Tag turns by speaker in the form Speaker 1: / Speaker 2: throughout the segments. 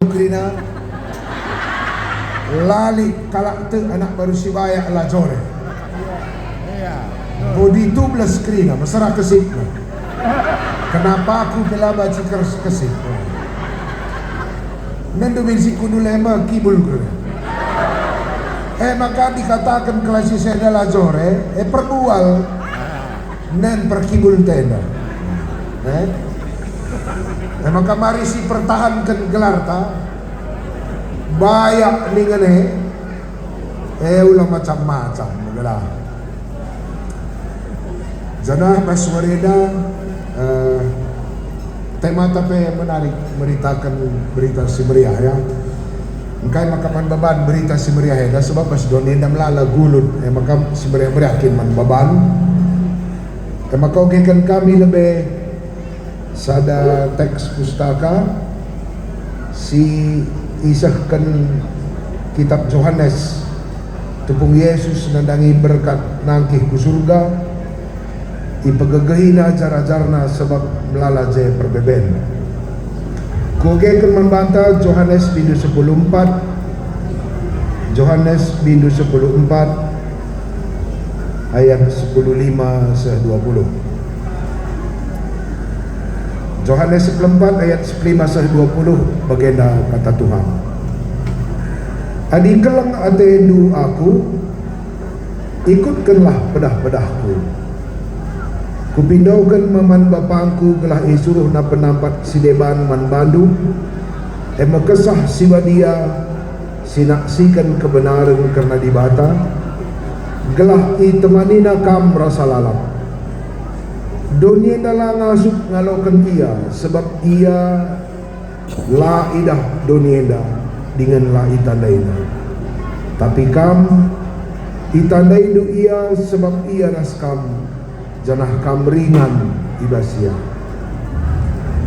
Speaker 1: Krina lali kalak tu anak baru si bayak lajore bodi tu belas krina masalah kesip. Kenapa aku bela baca kesip nendo bensi kudu lema kibul kena maka dikatakan kelas saya lajore perbual nen perkibul tenda maka mari si pertahankan gelar ta bayak ningane ulang macam-macam gelar jana Baswareda tema tapi menarik beritakan berita si meriah ya engkai makapan baban berita si meriah ya sebab pas donenda melala gulut maka si meriah kin man baban maka okekan kami lebih sada teks pustaka si isahkan kitab Yohanes tepung Yesus nandangi berkat nangkih ku surga ipagagahina ajar-ajarna sebab melala je perbeben kugekan membantah Yohanes bindu 14 Yohanes bindu 14 ayat 15-20 Yohanes 14 ayat 15-20 bagenda kata Tuhan. Adi kelang atendu aku, ikutkanlah pedah-pedahku. Kupindaukan maman bapangku gelah isuruh na penampat si deban man bandu, kesah si badia sinaksikan kebenaran karena dibata, gelah itemanina kam rasa lalap. Dunia dalam ngasuk ngalokan ia sebab ia la idah dunia dengan la itandaina tapi kam itandaidu ia sebab ia ras kam janah kam ringan ibasia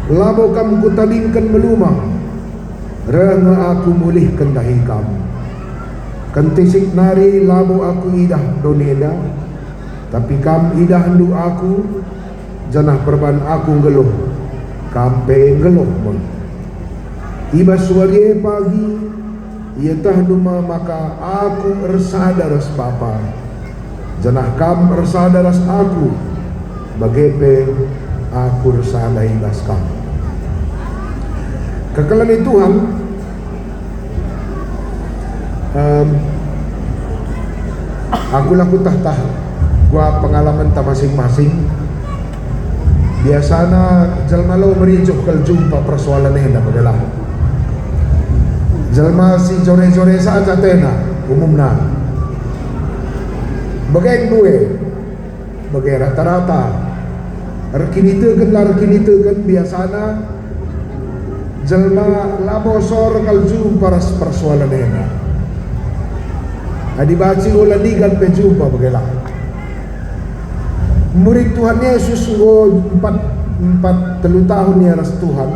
Speaker 1: labo kam kutalingkan melumah renga aku mulihkan dahi kam kentisik nari labo aku idah dunia tapi kam idah ndu aku janah perban aku geluh kampe geluh mon iba suari pagi ia tahduma maka aku ersadaras bapa janah kam ersadaras aku bagepe aku ersada ibas kam kekalan Tuhan aku laku tahtah gua pengalaman ta masing-masing biasana jalma lo mericuh kal jumpa persoalan hendak adalah jalma si jore-jore saja tena umumna bagai gue bagai rata-rata rekinite kan biasana jalma labosor kal jumpa persoalan hendak adibaci ulah digan pejumpa bagailah murid Tuhan Yesus empat telu tahun ya ras Tuhan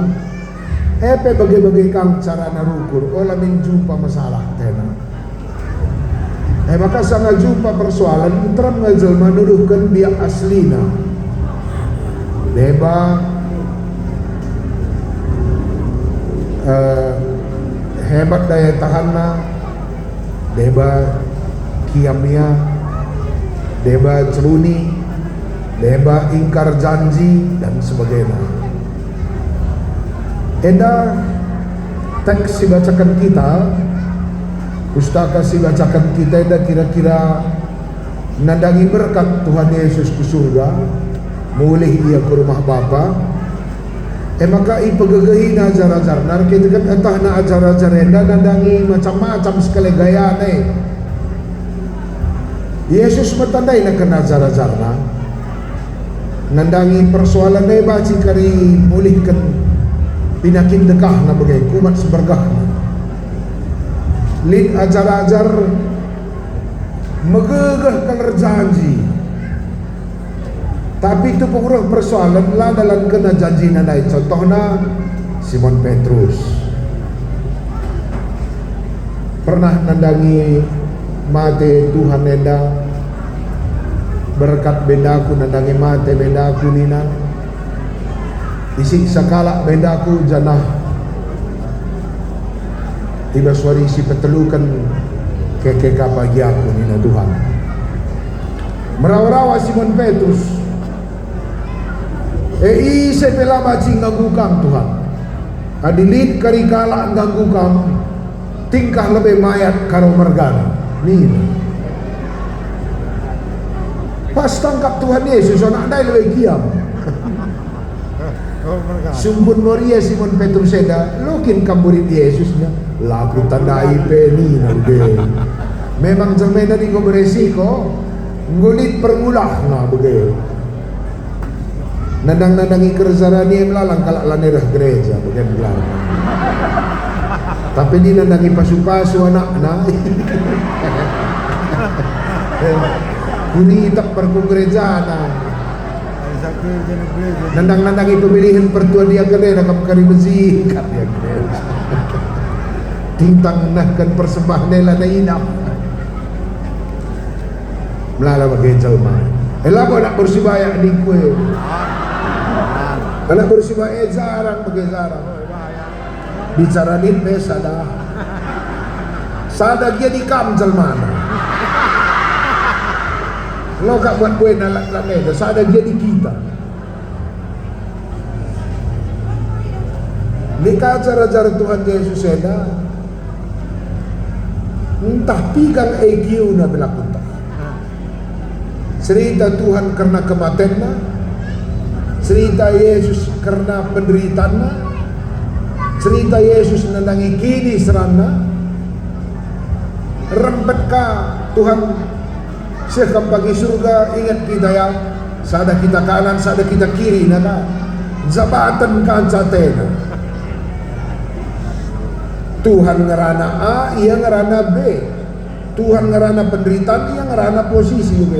Speaker 1: bagai-bagai kang cara narukur olah menjumpa masalah tena maka sangat jumpa persoalan teram ngajal menuduhkan biak aslina deba hebat daya tahanna deba kiamnya deba ceruni deba ingkar janji dan sebagainya. Eda teks dibacakan kita, pustaka dibacakan kita eda kira-kira nandangi berkat Tuhan Yesus ke surga, mulih ia ke rumah Bapa. Maka ipagagahin ajar-ajar. Kita kan entah na ajar-ajar eda nandangi macam-macam sekali gaya Yesus matandai na kena ajar-ajar nandangi persoalan na baci kari mulihkan pinakin dekah na bagai kumat sebergah lin ajar-ajar megegah kaler janji tapi itu penguruh persoalan lah dalam kena janji na dai contohna Simon Petrus pernah nandangi mate Tuhan eda berkat bendaku nandangi mate bendaku nina isik sakala bendaku janah tiba suari si petelukan keke kapagi aku ni na Tuhan. Merawa-rawa Simon Petrus. Ise pela bacing gagukang Tuhan. Adilit karikala ang gagukang tingkah lebih mayat karo mergana. Ni. Pas tangkap Tuhan Yesus anak dai lebih kiam. Sumbun Moria Simon Petrus seda lokin kamburit Yesusnya laku tandai peni nalge. Memang jamena di ko beresiko ngulit permulah na begitu. Nadang-nadangi kerzarani melalang kalak lanerah gereja begitu bilang. Tapi di nadangi pasu-pasu anak na. Kuni itak perku gereja na. Nandang-nandangi pemilihan pertua dia kena nakam kari bezi kat dia kena. Tintang nahkan persembahan nela na inap. Melala bagai jalma. Elabo nak bersibaya di kue. Anak bersibaya jarang bagai jarang. Bicara ni pesa dah. Sada dia di kam jalma. Lo kak buat kue nalak nalak. Sada dia di kita. Nika cara-cara Tuhan Yesus seda. Entah pigang EQ na berlaku. Cerita Tuhan karena kematiannya, cerita Yesus karena penderitaannya, cerita Yesus nandangi kini serana, rempetkah Tuhan sekam bagi surga ingat kita ya, sada kita kanan, sada kita kiri, nada jabatan kancatena. Tuhan ngerana A, ia ngerana B. Tuhan ngerana penderitaan, ia ngerana posisi B.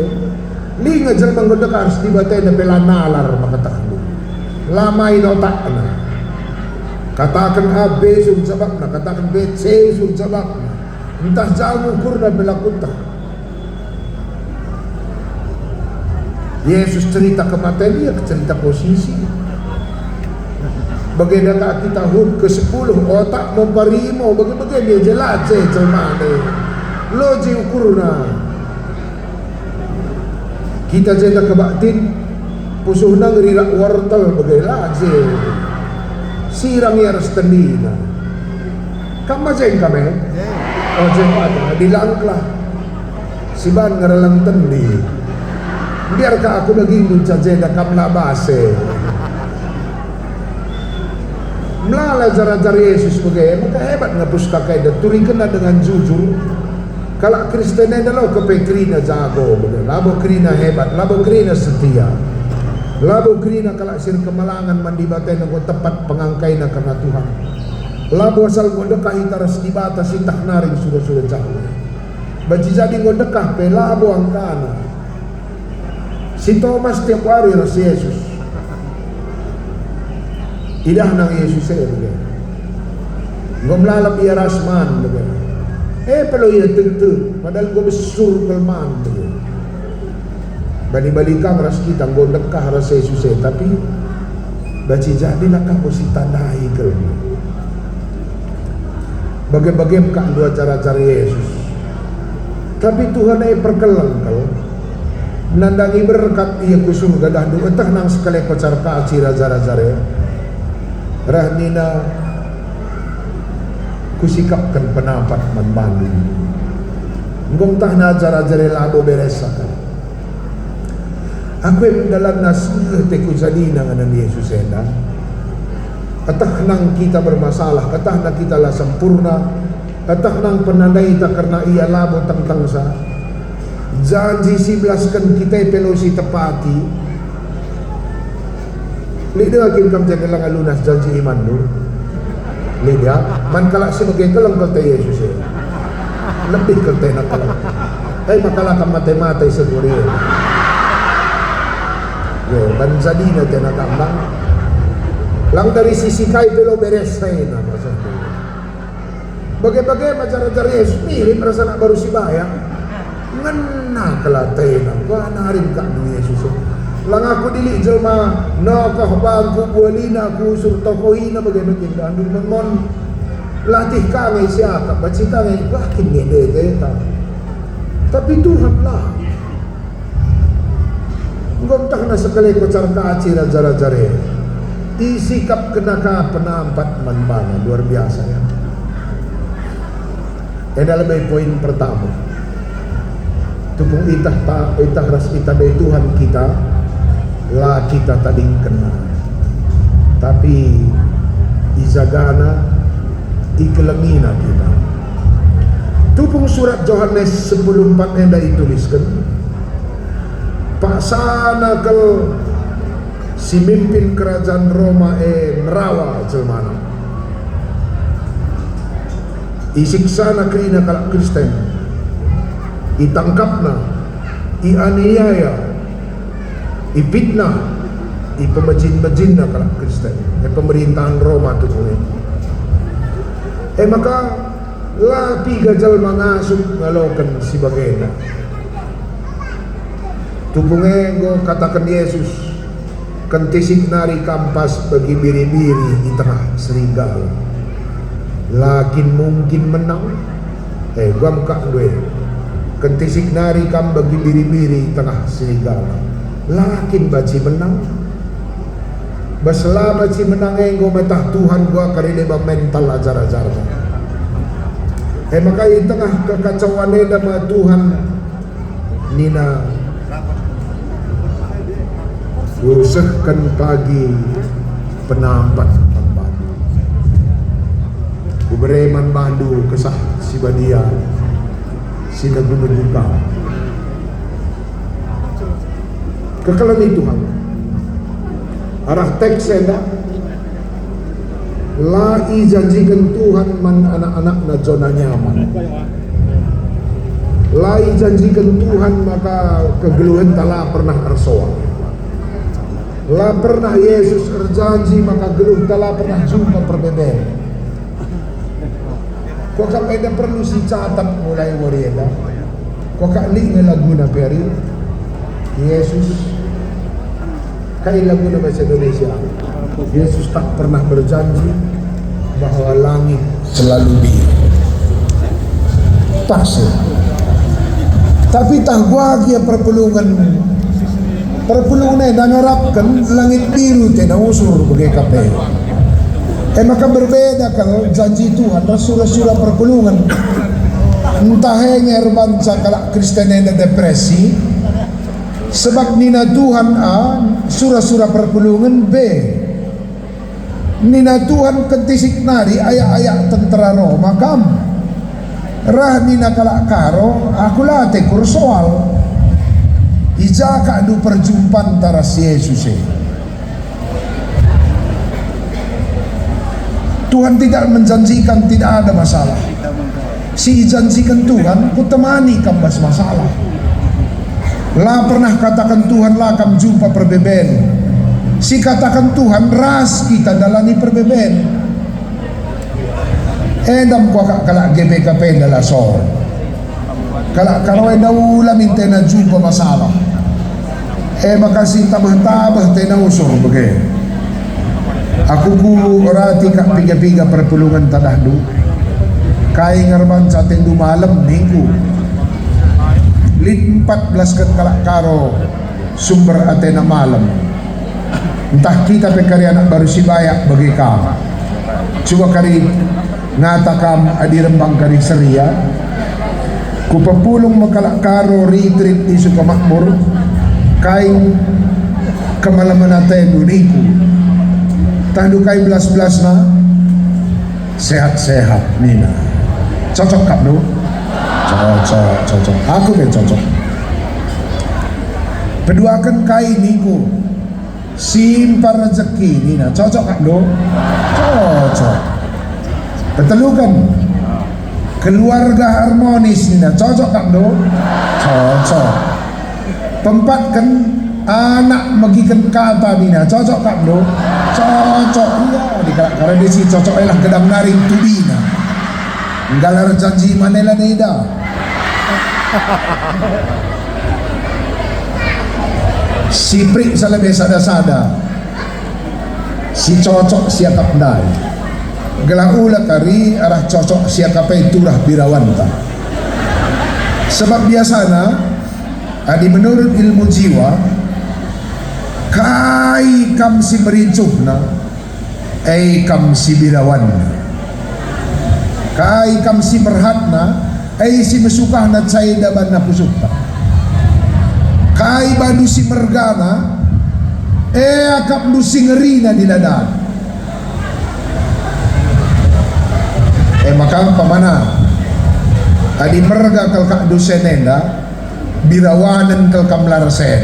Speaker 1: Linga jal manggoda harus dibatai na bela nalar makatakan lamay na otak na katakan A, B sun sabak na katakan B, C sun sabak na entah jauh ukur na bela kuta. Yesus cerita kematian dia cerita posisi. Bagaimana kita hud ke-10 otak memparimo bagaimana dia jelas celmane loji ukurna. Kita jeda kebaktin pusuhna ngerirak wortel bagai laje sirang ya restendina kama jeng kame oh jeng ada dilangklah siban ngeralang tendi biarkah aku lagi nguca jeda kamla base melala jar-jar Yesus bagai maka hebat ngapustaka dan turingkena dengan jujur. Kalau Kristen adalah kepekrina jago, labo krina hebat, labo krina setia, labo krina kalau sir kemalangan mandi batai nangko tepat pengangkaina karena Tuhan, labo asal ngondekah itaras di batas itah naring sudah jauh, baji jadi ngondekah pe labo angkana, si Thomas tiap hari ras Yesus, idah nang Yesus saya begitu, ngomlalap ia rasman begitu. Pero iya tentu padahal gue besur kelman balik-balikang ras kita gue dekah ras Yesus tapi baci jadi nak kamu si tandai kelman bagai-bagai kak dua cara-cara Yesus tapi Tuhan ay perkelang kal nandangi berkat iya ku surga dah du entah nang sekali kocar kaci raja-raja rahnina kusikapkan pendapat membanding ngom tah na jara-jara labo beresakan aku yang mendalam nasih teku jadi nanganan Yesus ena atah nang kita bermasalah atah nang kita lah sempurna atah nang penandai tak karena ia labo tentang sa janji 11kan kita pelosi tepati lidah akin kam jaga lang alunas janji iman dulu lidia man kalak sebagai kelang kalta Yesus lebih kalta nak kalang ay makala ka mate-mate sa Korea yo bansa di na tinatambang lang dari sisi kay pero beres na masa bagai-bagai macara-cara Yesus mirip rasa nak baru si bayang ngena kalatay na wanarin ka ni Yesus lang ako dili jelma no kahbang ku bualina ku surtokohina bagaimana andun mon latih kami siapa, baca kami, yakin ngede tapi Tuhan lah. Ngomtah na sekali ko carka acira jara-jare. Isikap kena ka penampat manbana, luar biasa ya. Ini lebih poin pertama. Tupung itah ras kita dari Tuhan kita, lah kita tadi kena. Tapi izagana ikelengina kita. Tupung surat Yohanes 10:4 yang dah dituliskan. Paksana kel si mimpin kerajaan Roma nerawa jelmana. Isiksana kerina kalak Kristen. Itangkapna, ianiaya, ipitna, ipemajin-majinna kalak Kristen. Pemerintahan Roma tu pun. Maka lapi gajal mangasuk ngalokan si bagena. Tupungnya go katakan Yesus kentisik nari kampas bagi biri-biri di tengah serigala. Lakin mungkin menang. Gua muka gue kentisik nari kam bagi biri-biri di tengah serigala. Lakin baci menang. Basla baci menang go metah Tuhan gua kari deba mental ajar-ajar. Maka di tengah kekacauan sama Tuhan nina usahkan pagi penampat Manbandu. Kubereman Bandu kesah si badia sinaguno buka. Kekalani Tuhan. Arah teks enda la janjikan Tuhan man anak-anak na zona nyaman. La janjikan Tuhan maka kegeluhan tala pernah arsoa. La pernah Yesus berjanji maka geluh telah pernah jumpa perbedaan. Kok kapeda perlu si catat mulai warieda. Kok kali lagu na peri Yesus kai lagu na bahasa Indonesia. Yesus tak pernah berjanji bahwa langit selalu biru. Pasti. Tapi tak gua dia perpulungan dan ngarapkan langit biru tidak usur bagi KPU. Maka berbeda kalau janji Tuhan surah-surah perpulungan entah yang banca kalak Kristen yang depresi sebab nina Tuhan A surah-surah perpulungan B nina Tuhan kentisik nari ayak-ayak tentera Roma kam rah nina kalak karo aku latih kursoal ija kadu perjumpaan taras Yesus. Tuhan tidak menjanjikan tidak ada masalah. Si janjikan Tuhan ku temani kambas masalah. Lah pernah katakan Tuhan lah kam jumpa perbeben. Si katakan Tuhan ras kita dalani perbeben. Edam ko kalak GBKP dala sor. Kalak karawai daula minta na jumpa masalah. Makasih tabah-tabah tena usur bagai. Aku ku orati kak piga-piga perpulungan tadahdu. Kai ngarban sa tendu malam minggu. Lit 14 kan kalak karo sumber atena malam. Entah kita pekari anak baru si bayak bagi kam. Coba kari ngatakam adi rembang kari seria. Ku pepulung makalak karo retreat di Sukamakmur. Kain kemalaman natin uniku tandu kain belas-belas na sehat-sehat nina cocok kap do cocok aku kan cocok peduakan kain niku simpar rezeki nina cocok kap do cocok petelukan keluarga harmonis nina cocok kap do cocok tempatkan anak magikan kata nina cocok kak do cocok iya karena desi cocok elah gedang naring tubina nggalar janji manela neda si prik salebe sada-sada si cocok siakap ndai gelaula kari arah cocok siakapay turah birawanta. Sebab biasana adi menurut ilmu jiwa kai kam si merincuhna ai kam si birawan, kai kam si merhatna ai si mesukahna cai daban na pusukta, kai badu si mergana akap lu si ngerina di ladan. Maka pamana adi merga kal kak dusenenda birawanan kal kamlarsen,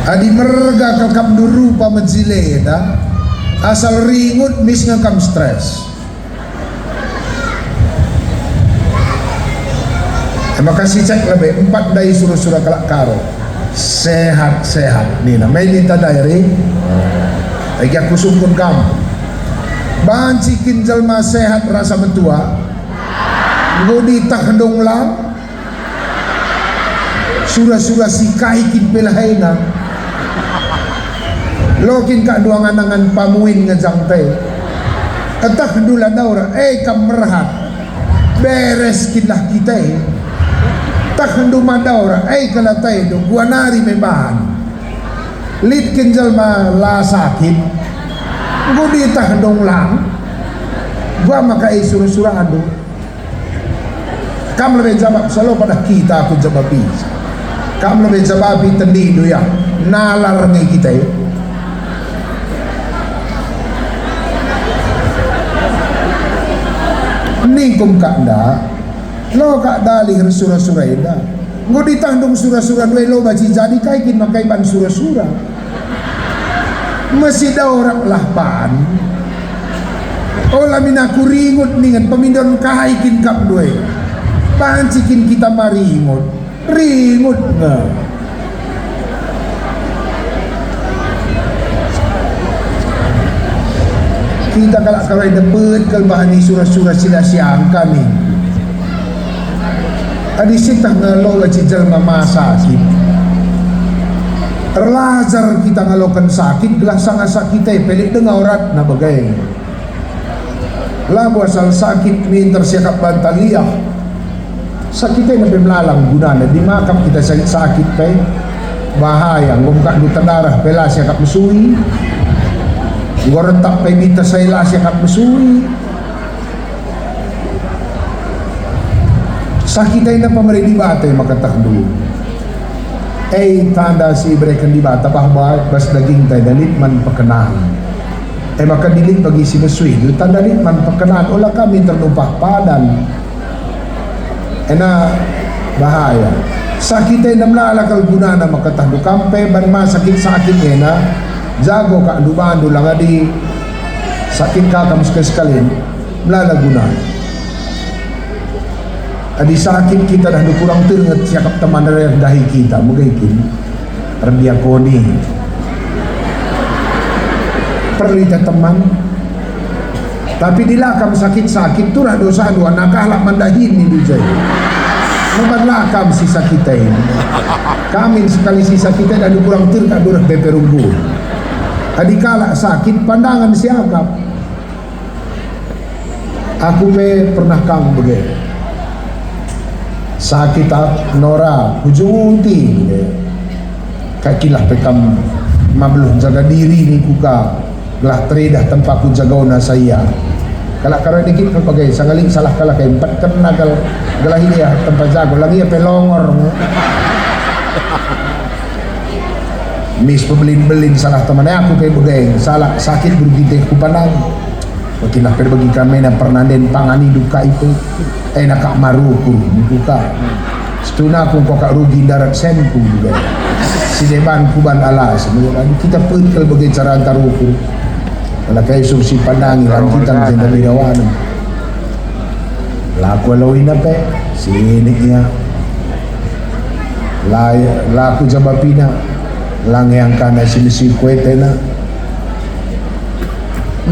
Speaker 1: adi merga kal kam durupa menzileda asal ringut mis ngakam stres. Maka si cek lebih 4 dari surah-surah kalak karo sehat-sehat nina may linta diary ay aku sumpun kamu banci kinjal ma sehat rasa mentua ngudi takdong lang surah-surah si kaikin pilahayna lokin ka duang anangan pamuin ngajang tay atak dula daura kam merhat beres kinlah kita tak hendu madaura kalatay do guanari may bahan lit kinjal ma la sakit ngudi takdong lang gua makai surah-surah ado kam lebih jawab selalu pada kita aku jawabi kam lebih jawabi tendido ya nalar ngay kita ningkum kakda lo kak dalih surah-surah ida ngudi tandung surah-surah dua lo baci jadi kaikin makai ban surah-surah masih ada orang lahpan olah minaku ringut ningan pemindon kahaikin kap dua pancikin kita maringut ringut nga kita kalau dapet kalbahani surah-surah sila siang kami adi sitah ngalo gaji jalma masakit terlajar kita ngalokan sakit gelah sangat sakit pelik dengar orat na bagay labu asal sakit minter siakap bantaliyah sakitnya nabi melalang gunana di makam kita sakit pe bahaya ngomkak duta darah pela siakap mesui ngorentak pe bita sayla siakap mesui sakitnya na pamarili batay makatak dulu tanda si berikan di bata bahwa bas daging tay dalit man perkenahan maka dilit bagi si mesui tanda dalit man perkenahan olah kami ternumpah padan bahaya sakitay na mlalakal gunana makatahdo kampe banma sakit-sakit na jago ka lumando lang adi sakit ka kamus sekalian mlalaguna adi sakit kita dah kurang teringat siakap teman dari dahi kita mungkin terbiakoni perlita teman tapi dilakam sakit-sakit tu lah dosa dua nakahlak mandahin ni dijay memadlakam sisa kita ini kami sekali sisa kita dah kurang teringat durah beperunggu adi kalak sakit pandangan siakap aku pernah kamu begitu sakit nora ujung unti kakilah pekam mabluh jaga diri ni kuka gelah teridah tempat ku jaga una saya kalak karena dikit pakai sangaling salah kalah kay empat kena gelah ini ya tempat jago lagi ya pelongor mis pebelin-belin salah temannya aku kayak begeng salah sakit bergiteh ku pandang makinlah bagi kami na pernah den pangani duka itu nakak maruku duka setuna aku kok rugi darat senku juga si deban kuban alas kita pekel bagi cara antar ruku kalau kayak susi pandangi lanjutan jenda bidawan laku alawin na pe siniknya laku jabapina lang yang kana sinisi kwete na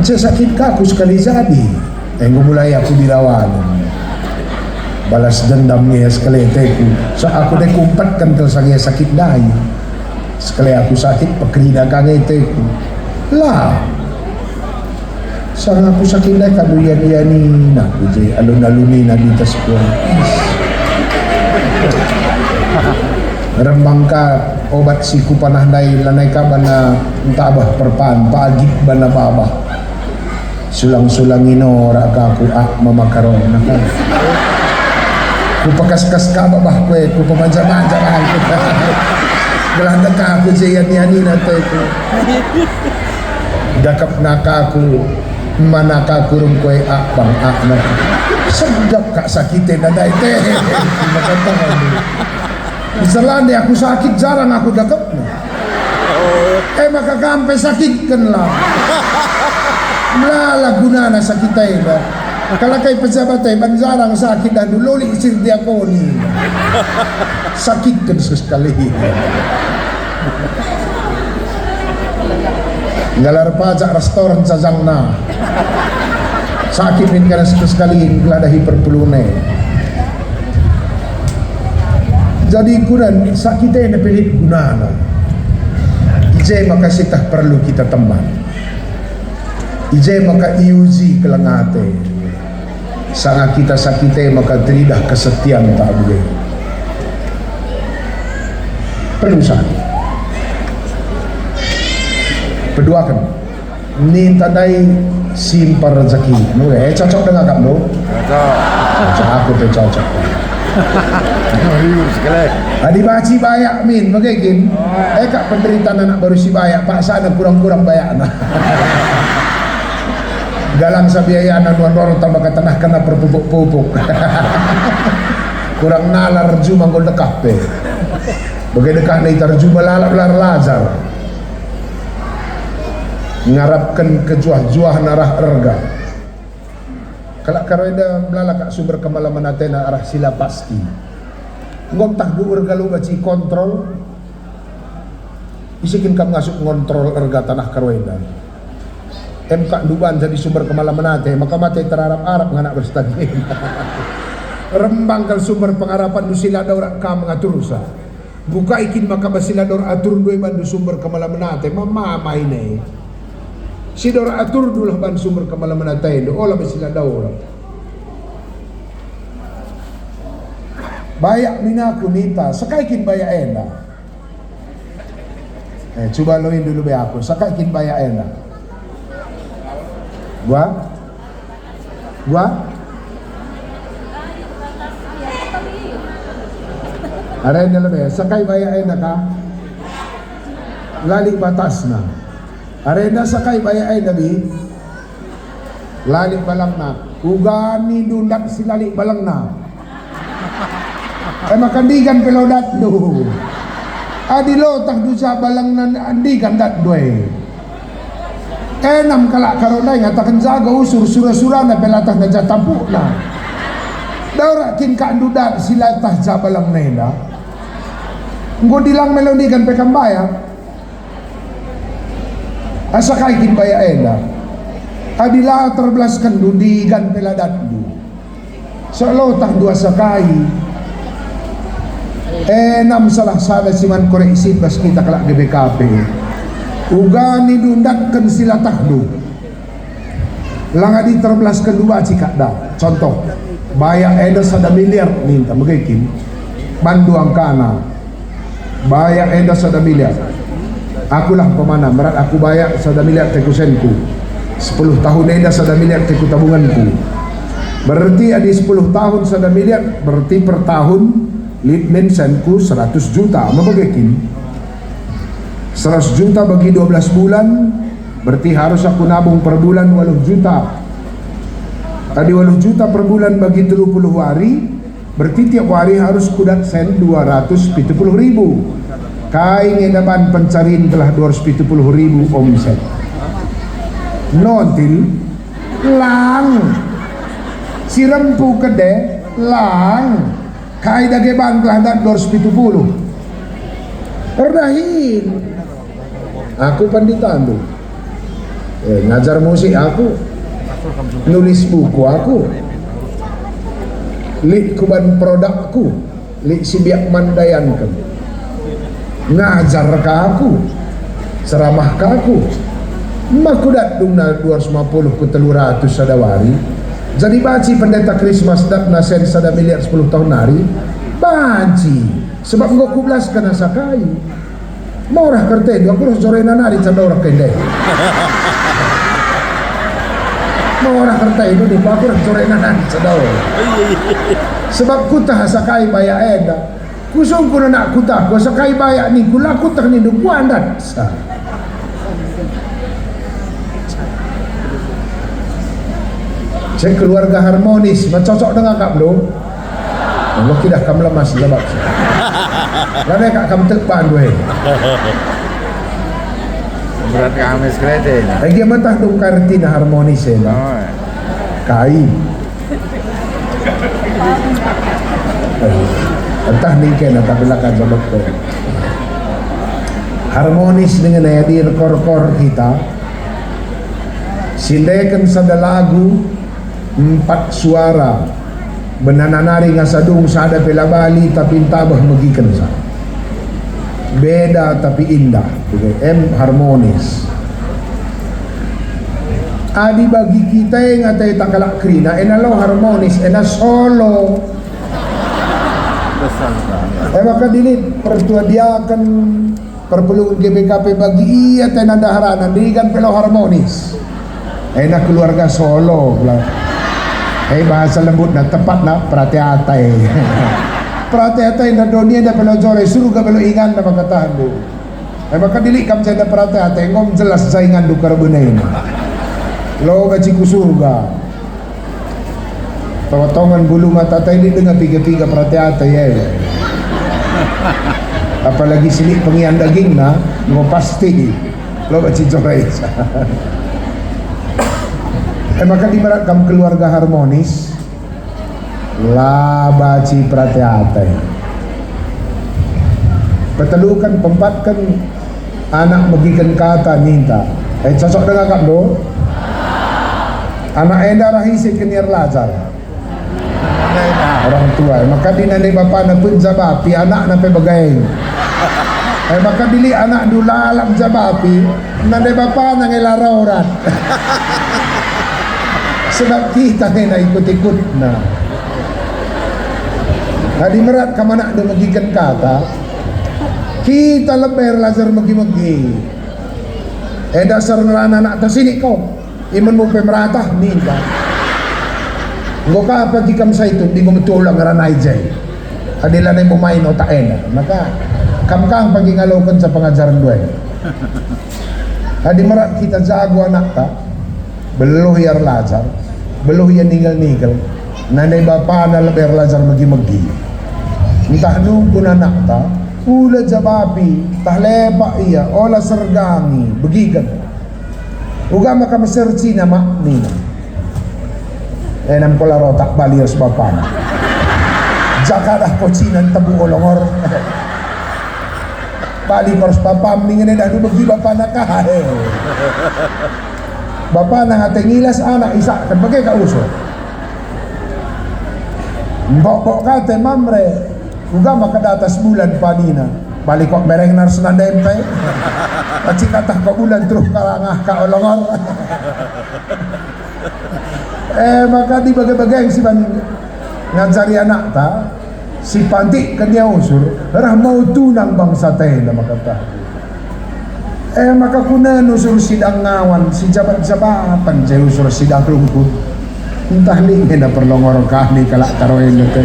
Speaker 1: sakit kaku sekali jadi mulai aku dilawan balas dendamnya sekali teku so aku dek kumpatkan tersangnya sakit dahi sekali aku sakit pekerja kange teku lah Sang aku sakit na kaluyan ni na kuji alun-aluni na dito sa kuwan. Rembang ka obat siku panah lanay ka ba na tabah perpan pagit ba na babah sulang-sulang ino raga ku mamakaron na ka ku pakas-kas ka babah kwe ku pamanja-manja mahal ku gelanda ka aku jayan-yani na tayo ku dakap na ka aku mana ka kurung kwe bang na sedap kak sakitin na dahi teh makanta ka misalnya aku sakit jarang aku dakap maka kampe sakitkan lah melala gunana sakit ba kalau kay pejabat ban jarang sakit dan dulu isir dia koni sakitkan sekali galar pajak restoran sajang na sakit min karena sekali gelada hiperpelune. Jadi kuran sakitnya pilih gunana. Ije maka sitah perlu kita teman. Ije maka iuji kelengate. Sanga kita sakitnya maka teridah kesetiaan tak boleh. Perlu sakit. Berdoakan. Ni tadai simpar rezeki. Cocok dengan kamu? Cocok. Aku tu cocok. Adi baci bayak min bagaikin kak penderitaan anak baru si bayak pak sana kurang-kurang bayak nah galang sa biaya anak nuan tambah ke tanah kena perpupuk-pupuk kurang nalar juma ngol dekah pe bagai dekah na itar juma lalap lar lazar ngarapkan kejuah-juah narah erga. Kalau karoida melala kak sumber kemalaman atena arah sila pasti. Ngom tak buur galu baci kontrol. Isikin kam ngasuk ngontrol erga tanah karoida. MK duban jadi sumber kemalaman ate maka mate terarap-arap nganak berstagin. Rembang kal sumber pengarapan du sila daur ka mengatur sa. Buka ikin maka basila daur atur dua bandu sumber kemalaman ate mama maine. Si dora atur dulu ban sumber kemalaman atai do olah besila daur bayak minaku nita sakaikin bayak ena coba loin dulu be aku sakaikin bayak ena gua ada yang lebih sakai bayak ena ka lali batasna arena sakai bayak ay nabi lalik balang na ugani dundak si lalik balang na makandigan pelodat do adilo tak du sa balang na andigan dat doy enam kalak karonay ngatakan jaga usur surah-surah na pelatah na jatapu na daura kin ka dudat sila tah sa balang na ina ngodilang melodikan pekambaya asa kaikin baya ena adila terblaskan dudigan peladat du solo tak dua sakai enam salah sada siman koreksi bas kita kelak di BKP ugani dundatkan sila takdu langadi terblaskan dua cikak dah contoh baya ena sada miliar minta begikin bandu angkana baya ena sada miliar akulah pemana merat aku bayar sada miliar teku senku 10 tahun eda sada miliar teku tabunganku berarti ada 10 tahun sada miliar berarti per tahun litmen senku 100 juta mabagikin 100 juta bagi 12 bulan berarti harus aku nabung per bulan 8 juta tadi 8 juta per bulan bagi 30 hari berarti tiap hari harus kudat sen 270.000 kain edaban pencarian telah 270.000 omset nontil lang si rempu kede lang kai dageban telah dat 270 perdahin aku panditan tuh ngajar musik aku nulis buku aku lik kuban produkku lik si biak mandayankan ngajar ke aku ceramah ke aku makudat dong na 250 ku 300 sadawari. Jadi baci pendeta Christmas dat na sen sada miliar 10 tahun nari. Baci. Sebab ngok kublas ka na sakay. Maurah kerte, aku harus sore nari sa orang kende. Maurah kerte itu di aku harus sore nari sa daw. Sebab kutah sakay baya eda. Kusong ko na kutah ko sakay baya ni kula kutah ni dukuandan sa. Saya keluarga harmonis, cocok dengan kak belum? Allah tidak kamu lemas sebab lalu kak kamu tepan gue.
Speaker 2: Berat kami sekali.
Speaker 1: Lagi matah dong kartina harmonis ya, kai. Entah nih atau belakang sebab tu. Harmonis dengan ayat di kor kita. Sindekan sada lagu 4 suara benananari nga sadung sada pelabali tapi tabah magikan sa beda tapi indah harmonis adi bagi kita yang atay takalak krina enalaw harmonis ena solo maka dinit pertuadiakan perpelungan GBKP bagi iya tayo nandaharanan dirigan pelo harmonis enak keluarga solo bahasa lembut na tepat na prate-atay. Prate-atay na dunia na pelojore suruh ka pelo ingan na magkatahan do. Maka dili kam sa na prate-atay ngom jelas sa ingan do karabunay na. Lo baci ku surga. Pawatongan bulu mata tay di dengan piga-piga prate-atay apalagi sini pengian daging na ngom pasti lo baci joray sa. Maka di barat kamu keluarga harmonis la baci prateate petelukan pempatkan anak megikan kata minta cocok dengan kamu anak enda rahisi kenir lazar orang tua maka di nande bapa na pun jabapi anak na pe bagaing maka dili anak dula alam jabapi nande bapa na ngelaraorat sebab kita na ikut-ikut na di merat kamana do magikan kata kita lebar lazar magi-magi dasar ngerana anak tas sini kau iman mo pemeratah minta ngok ka pagi kam sa ito di mo tulang ngerana ijay adila na mo main o taena maka kam-kam pagi ngalokan sa pengajaran doy di merat kita jago anak ka beloh yar lazar beloh yan ninggal-ninggal nanay bapa na laber lazar magi-magi entah nung kunanak ta ula jabapi tahlepa iya ola sergangi begigan uga makameserci na mak nina enam pola rotak balios bapa na jakadah kocinan tabu olongor bali kors papa mingin dah bagi bapa na kahe bapa nang atengilas anak isa kan bagai ka uso mbok kate mamre uga makadatas bulan panina balik kok mereng nars na dempe paci katah ka bulan terus karangah ka olongor maka di bagai-bagai si ban ngajari anak ta si panti kanya usur rah mau tunang bangsa teh na makata maka kuna nusur sidang ngawan si jabat-jabatan saya usur sidang lungkut entah ni na perlongor kah ni kalak taroin nete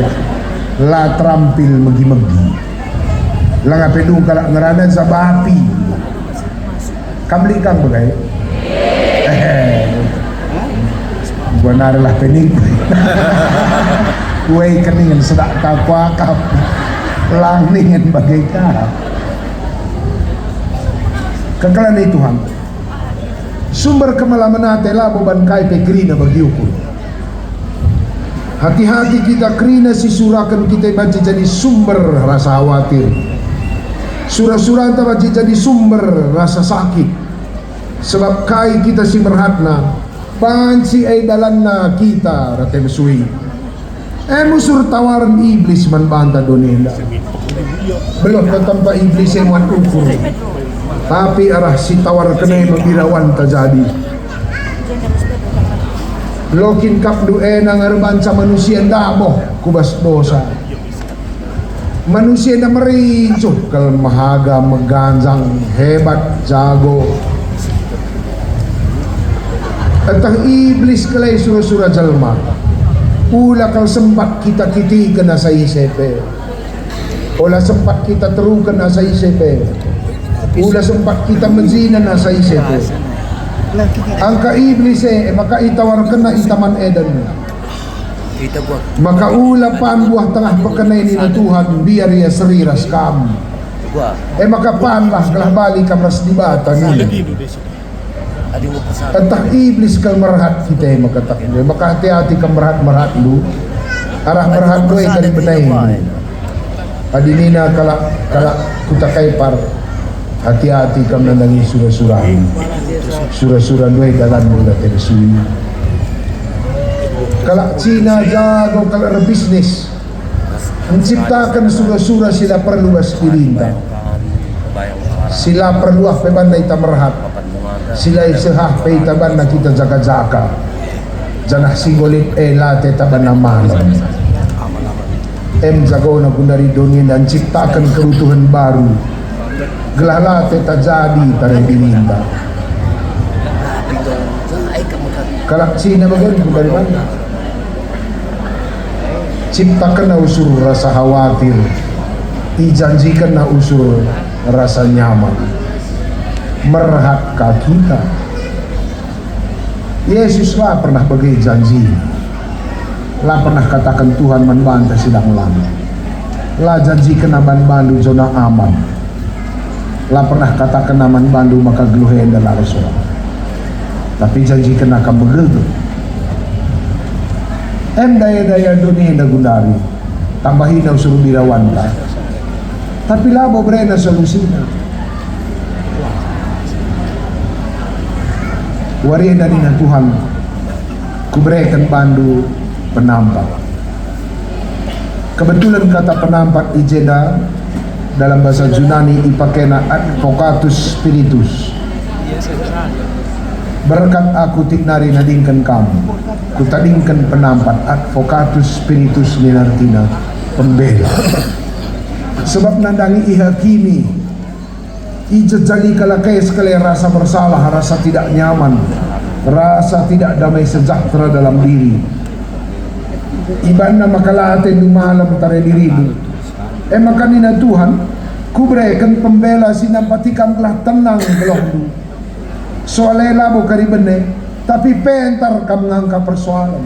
Speaker 1: la terampil megi-megi lang apedung kalak ngeranan sa bapi kamli kang bagay gua naralah pening kue keningan sedak kakwakap lang ningen bagai kap kekalan itu Tuhan sumber kemalaman hati lah beban kai pe krina bagi ukur hati-hati kita krina si surakan kita baca jadi sumber rasa khawatir surah-surah kita baca jadi sumber rasa sakit sebab kai kita si berhatna panci ay dalanna kita rate mesui musur tawaran iblis man banta donenda belum tanpa iblis yang wan ukur Tapi arah si tawar kenai mabirawan terjadi. Lokin kap due nang arbansa manusia damo kubas dosa. Manusia na merincuh kal mahaga meganjang hebat jago. Atang iblis kalay surah-surah jalma. Ula kal sempat kita kiti kena sa isepe. Ula sempat kita teru kena sa isepe. Ula sempat kita menzina na sa isepe. Ang ka-iblis maka itawarkan na itaman Eden. Maka ula pan buah tengah pekenay ni na Tuhan biar ia seriras kam. Maka pan lah kalah balik kam ras dibata ni. Entah iblis kal merahat kita maka tak. Maka hati-hati kam merahat lu. Arah merahat lu dari benay. Adinina kala kutakai par. Hati-hati kam nandangi surah-surah. Surah-surah lu dalam mula tersui. Kalau Cina jago kalau bisnis menciptakan surah-surah sila perlu waspirinta. Sila perlu pebandai tamerhat. Sila isehah pe taban na kita jaga-jaga. Janah singolit late taban na malam. Jago na kunari dunia dan ciptakan keutuhan baru. Gelalate terjadi tarebininta. Kalau Cina bagaimana dari mana? Ciptakan na usur rasa khawatir, dijanjikan na usur rasa nyaman, merhat kita. Yesus lah pernah bagi janji, lah pernah katakan Tuhan membantah sidang lama, lah janjikan aman bandu zona aman, lah pernah katakan aman bandu maka geluhen dan rasul. Tapi janjikan akan begitu. Daya-daya dunia na gundari tambahin na suruh birawan ka. Tapi labo bre na solusina. Wari na din Tuhan kubrekan bandu penampak. Kebetulan kata penampak ijeda dalam bahasa Yunani dipakai na advocatus spiritus. Berkat aku tiknari nadingkan kamu, kutadingkan penampat advocatus spiritus ninartina pembela. Sebab nandangi ihakimi, ijajali kalakai sekali rasa bersalah, rasa tidak nyaman, rasa tidak damai sejahtera dalam diri. Iban na makalate dumalam tare dirimu. Makanina Tuhan, kubrekan pembela sinampatikam kelah tenang kelohdu. Soalnya labo karibene, tapi pentar kam ngangka persoalan.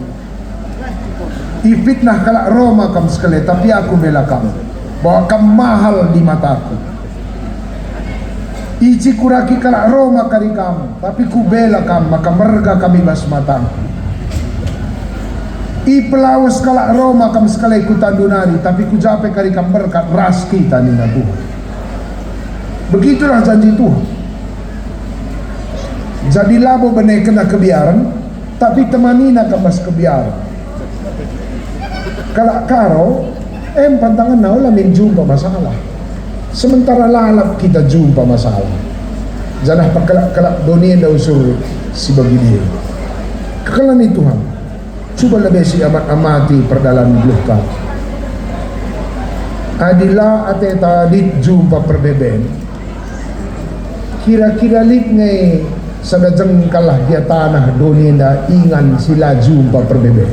Speaker 1: Ifitnah kalak Roma kam sekali, tapi aku bela kamu. Bahwa kam mahal di mataku. Ici kuraki kalak Roma kari kamu, tapi ku bela kamu, maka merga kami bas mataku. Ipelawas kalak Roma kam sekali ku tandunari, tapi ku jape kari kam berkat ras kita nina Tuhan. Begitulah janji Tuhan. Jadi labo benar kena kebiaran, tapi temanina kebas kebiaran. Kalau karo, pantangan nau lamin jumpa masalah. Sementara lalap kita jumpa masalah. Jangan pakalak dunia dah usur si begini. Kekalan itu Tuhan. Coba lebih si amat-amati perdalan luka. Adila ate tadi jumpa perbedaan. Kira-kira lip ngai sadajang kalah dia tanah dunia da ingan sila jumpa perbebe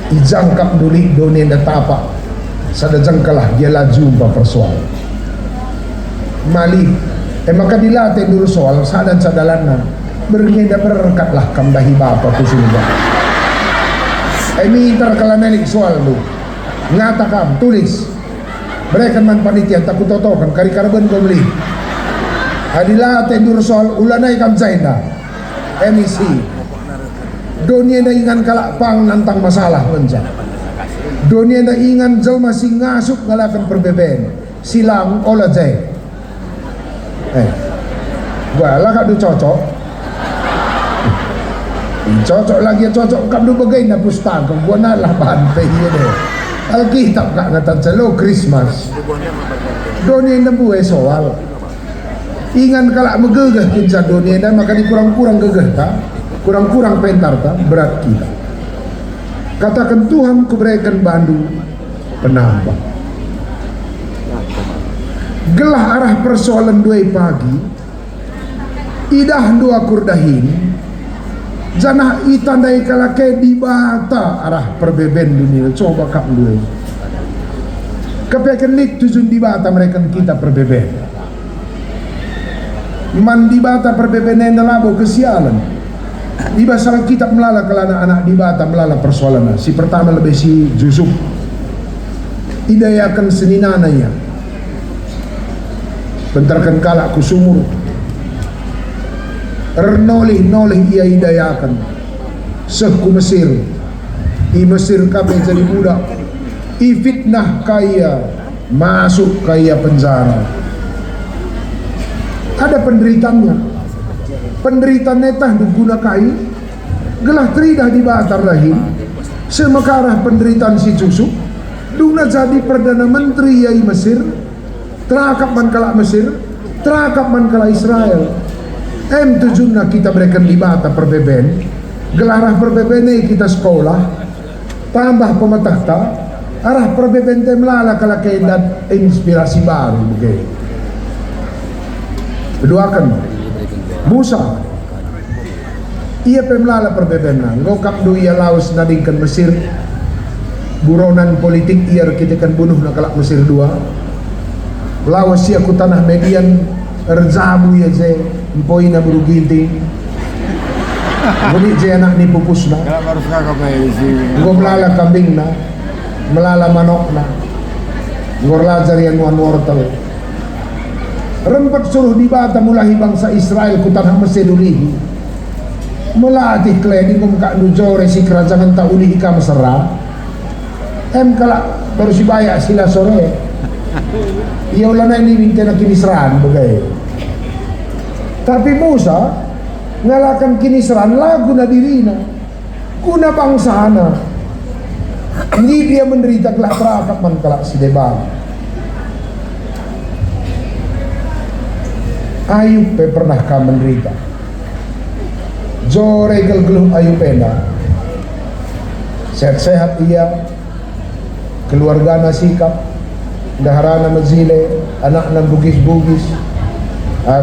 Speaker 1: ijangkap dulik dunia da tapak sadajang kalah dia la jumpa persoal mali maka dilatih dulu soal sadan sadalan berngeda berkatlah kamdahi bapa kusunuga minta kalanelik soal lu ngata kam tulis mereka man panitia takut totokan kari karben kau beli Adilah tendur soal ulanay kam China emisi dunia na ingan kalak pang nantang masalah menja dunia na ingan jauh masih ngasuk ngalakan perbeben silang olah jay wala kadu cocok cocok lagi cocok kadu bagay na pustaka gua nalah bante yun Alkitab kak ngatan salo Christmas dunia na buhay soal Ingan kalak megegah kinsa dunia dan maka dikurang-kurang gegah ta, kurang-kurang pentar ta, berat kita. Katakan Tuhan kuberikan bandu penambah. Gelah arah persoalan dua pagi, idah dua kurdahin, janah itandai kalake di bata arah perbeben dunia. Coba kak dua. Kepekan lik tujun di bata mereka kita perbeben. Man di bata perbebenen labo kesialan. Di basal kitab melala kalau anak-anak di bata melala persoalan. Si pertama lebih si Yusuf. Idayakan seninananya. Bentarkan kalak ku sumur. Nolih ia idayakan. Seku Mesir. I Mesir kami jadi budak. I fitnah kaya masuk kaya penjara. Ada penderitaannya. Penderitaan netah diguna kai. Gelah teridah di batar rahim. Semekarah penderitaan si Yusuf. Duna jadi Perdana Menteri yai Mesir. Terakap man kala Mesir. Terakap man kala Israel. Tujuannya kita berikan di bata perbeben. Gelarah perbeben kita sekolah. Tambah pemetahta. Arah perbeben melala kala kehendak inspirasi baru begitu. Berdoakan Musa ia pemelala perbebenan ngokap do ia laos nadingkan Mesir buronan politik ia rekitikan bunuh nakalak Mesir dua laos ia ku tanah median erzabu ya je empoina buru ginting bunyi je anak ni pupusna ngok melala kambing na melala manok na ngor lajar yang nuan wortel rempat suruh di bata mulahi bangsa Israel ku tanah Mesir ulihi melatih kleding kak nujore si kerajaan tak ulihi ka mesra kalak baru si bayak sila sore iya ulana ini minta na kinisran bagai tapi Musa ngalakan kinisran lagu na dirina kuna bangsana ini dia menderita kelak terakap man kelak si debang. Ayub pernah kah menderita. Jore geluh Ayub pena. Sehat-sehat ia. Keluarga sikap. Daharana mezile. Anak na bugis-bugis.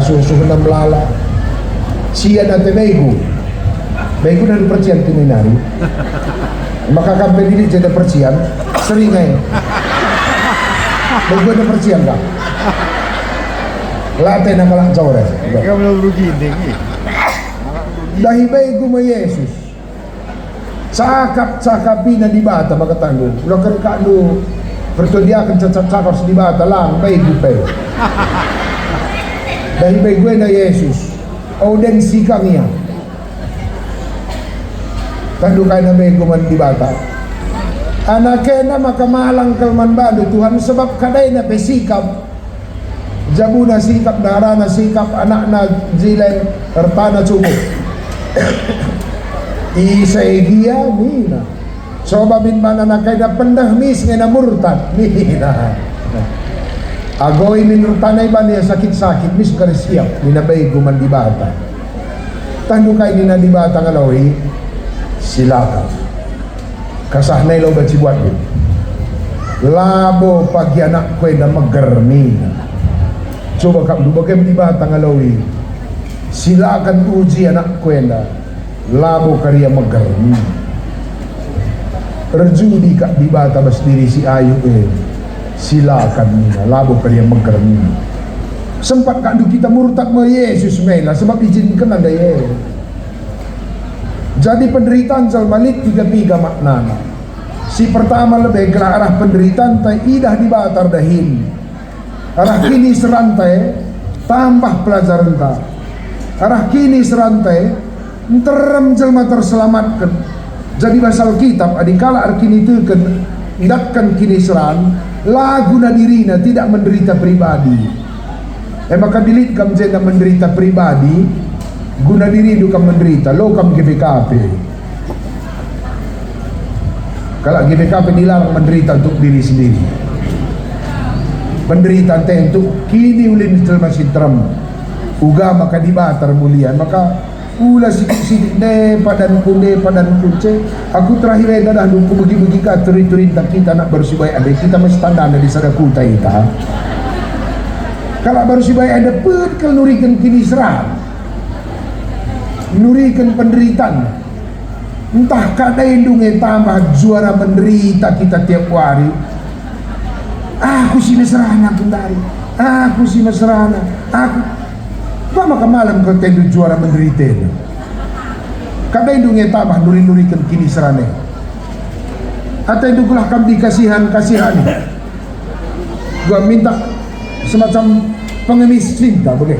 Speaker 1: Susuh na melala. Sia na te begu. Begu na percian tininari. Maka kampen ini jadi percian. Sering ay. Begu na percian kah? Latih na kalak jore.
Speaker 2: Kamu rugi tinggi.
Speaker 1: Dahi begu ma Yesus. Cakap bina di bata makatanggo. Lo kerika lu pertudiakan cakap di bata lang begu pe. Dahi begu na Yesus. Oden sikang iya. Tando kay na begu man di bata. Anaknya maka malang kalman bado Tuhan sebab kadai na pesikap. Jabuna sikap, darana sikap, anak na zilen, ertana cukup. Isaigia nina. Soba bin mana na kay na pendahmis nga na murtad nina. Agoy min tanay ba niya sakit-sakit mis kare siap ninabay guman di bata. Tando kay nina di bata ngalawi silakan. Kasahnay lo ba sibuat din. Labo pagi anak ko na maggermina. Coba kak dulu bagaimana di bata ngalawi silakan uji anak kuenda labo karya megarmi rejudi kak di bata berdiri si Ayu silakan mina labo karya megarmi sempat kak kita murtad me Yesus mela sebab izinkan ada ye jadi penderitaan jalmalik tiga maknana si pertama lebih ke arah penderitaan tai idah di batar dahin arah kini serantai tambah pelajaran tak arah kini serantai terem jelma terselamatkan jadi basal kitab adikala arkini itu indakkan kini seran lagu nadirina tidak menderita pribadi maka dilit kam jenda menderita pribadi guna diri duka menderita lo kam GBKP kalau GBKP dilarang menderita untuk diri sendiri penderitaan teh untuk kini ulin jelma sintram uga maka dibatar mulia maka ula sidik-sidik padan kunce aku terakhir dah nunggu bagi-bagi ka turi-turi tak kita nak baru sibai ada kita mesti tanda di sana kuta kita kalau baru sibai ada pun kalau nurikan kini serang nurikan penderitaan entah kada indungnya tambah juara menderita kita tiap hari aku si mesrana kundari aku si mesrana aku apa maka malam kau tendu juara menderita ini kada indungnya tambah nuri-nurikan kini serane atau indukulah kami kasihan gua minta semacam pengemis cinta bagai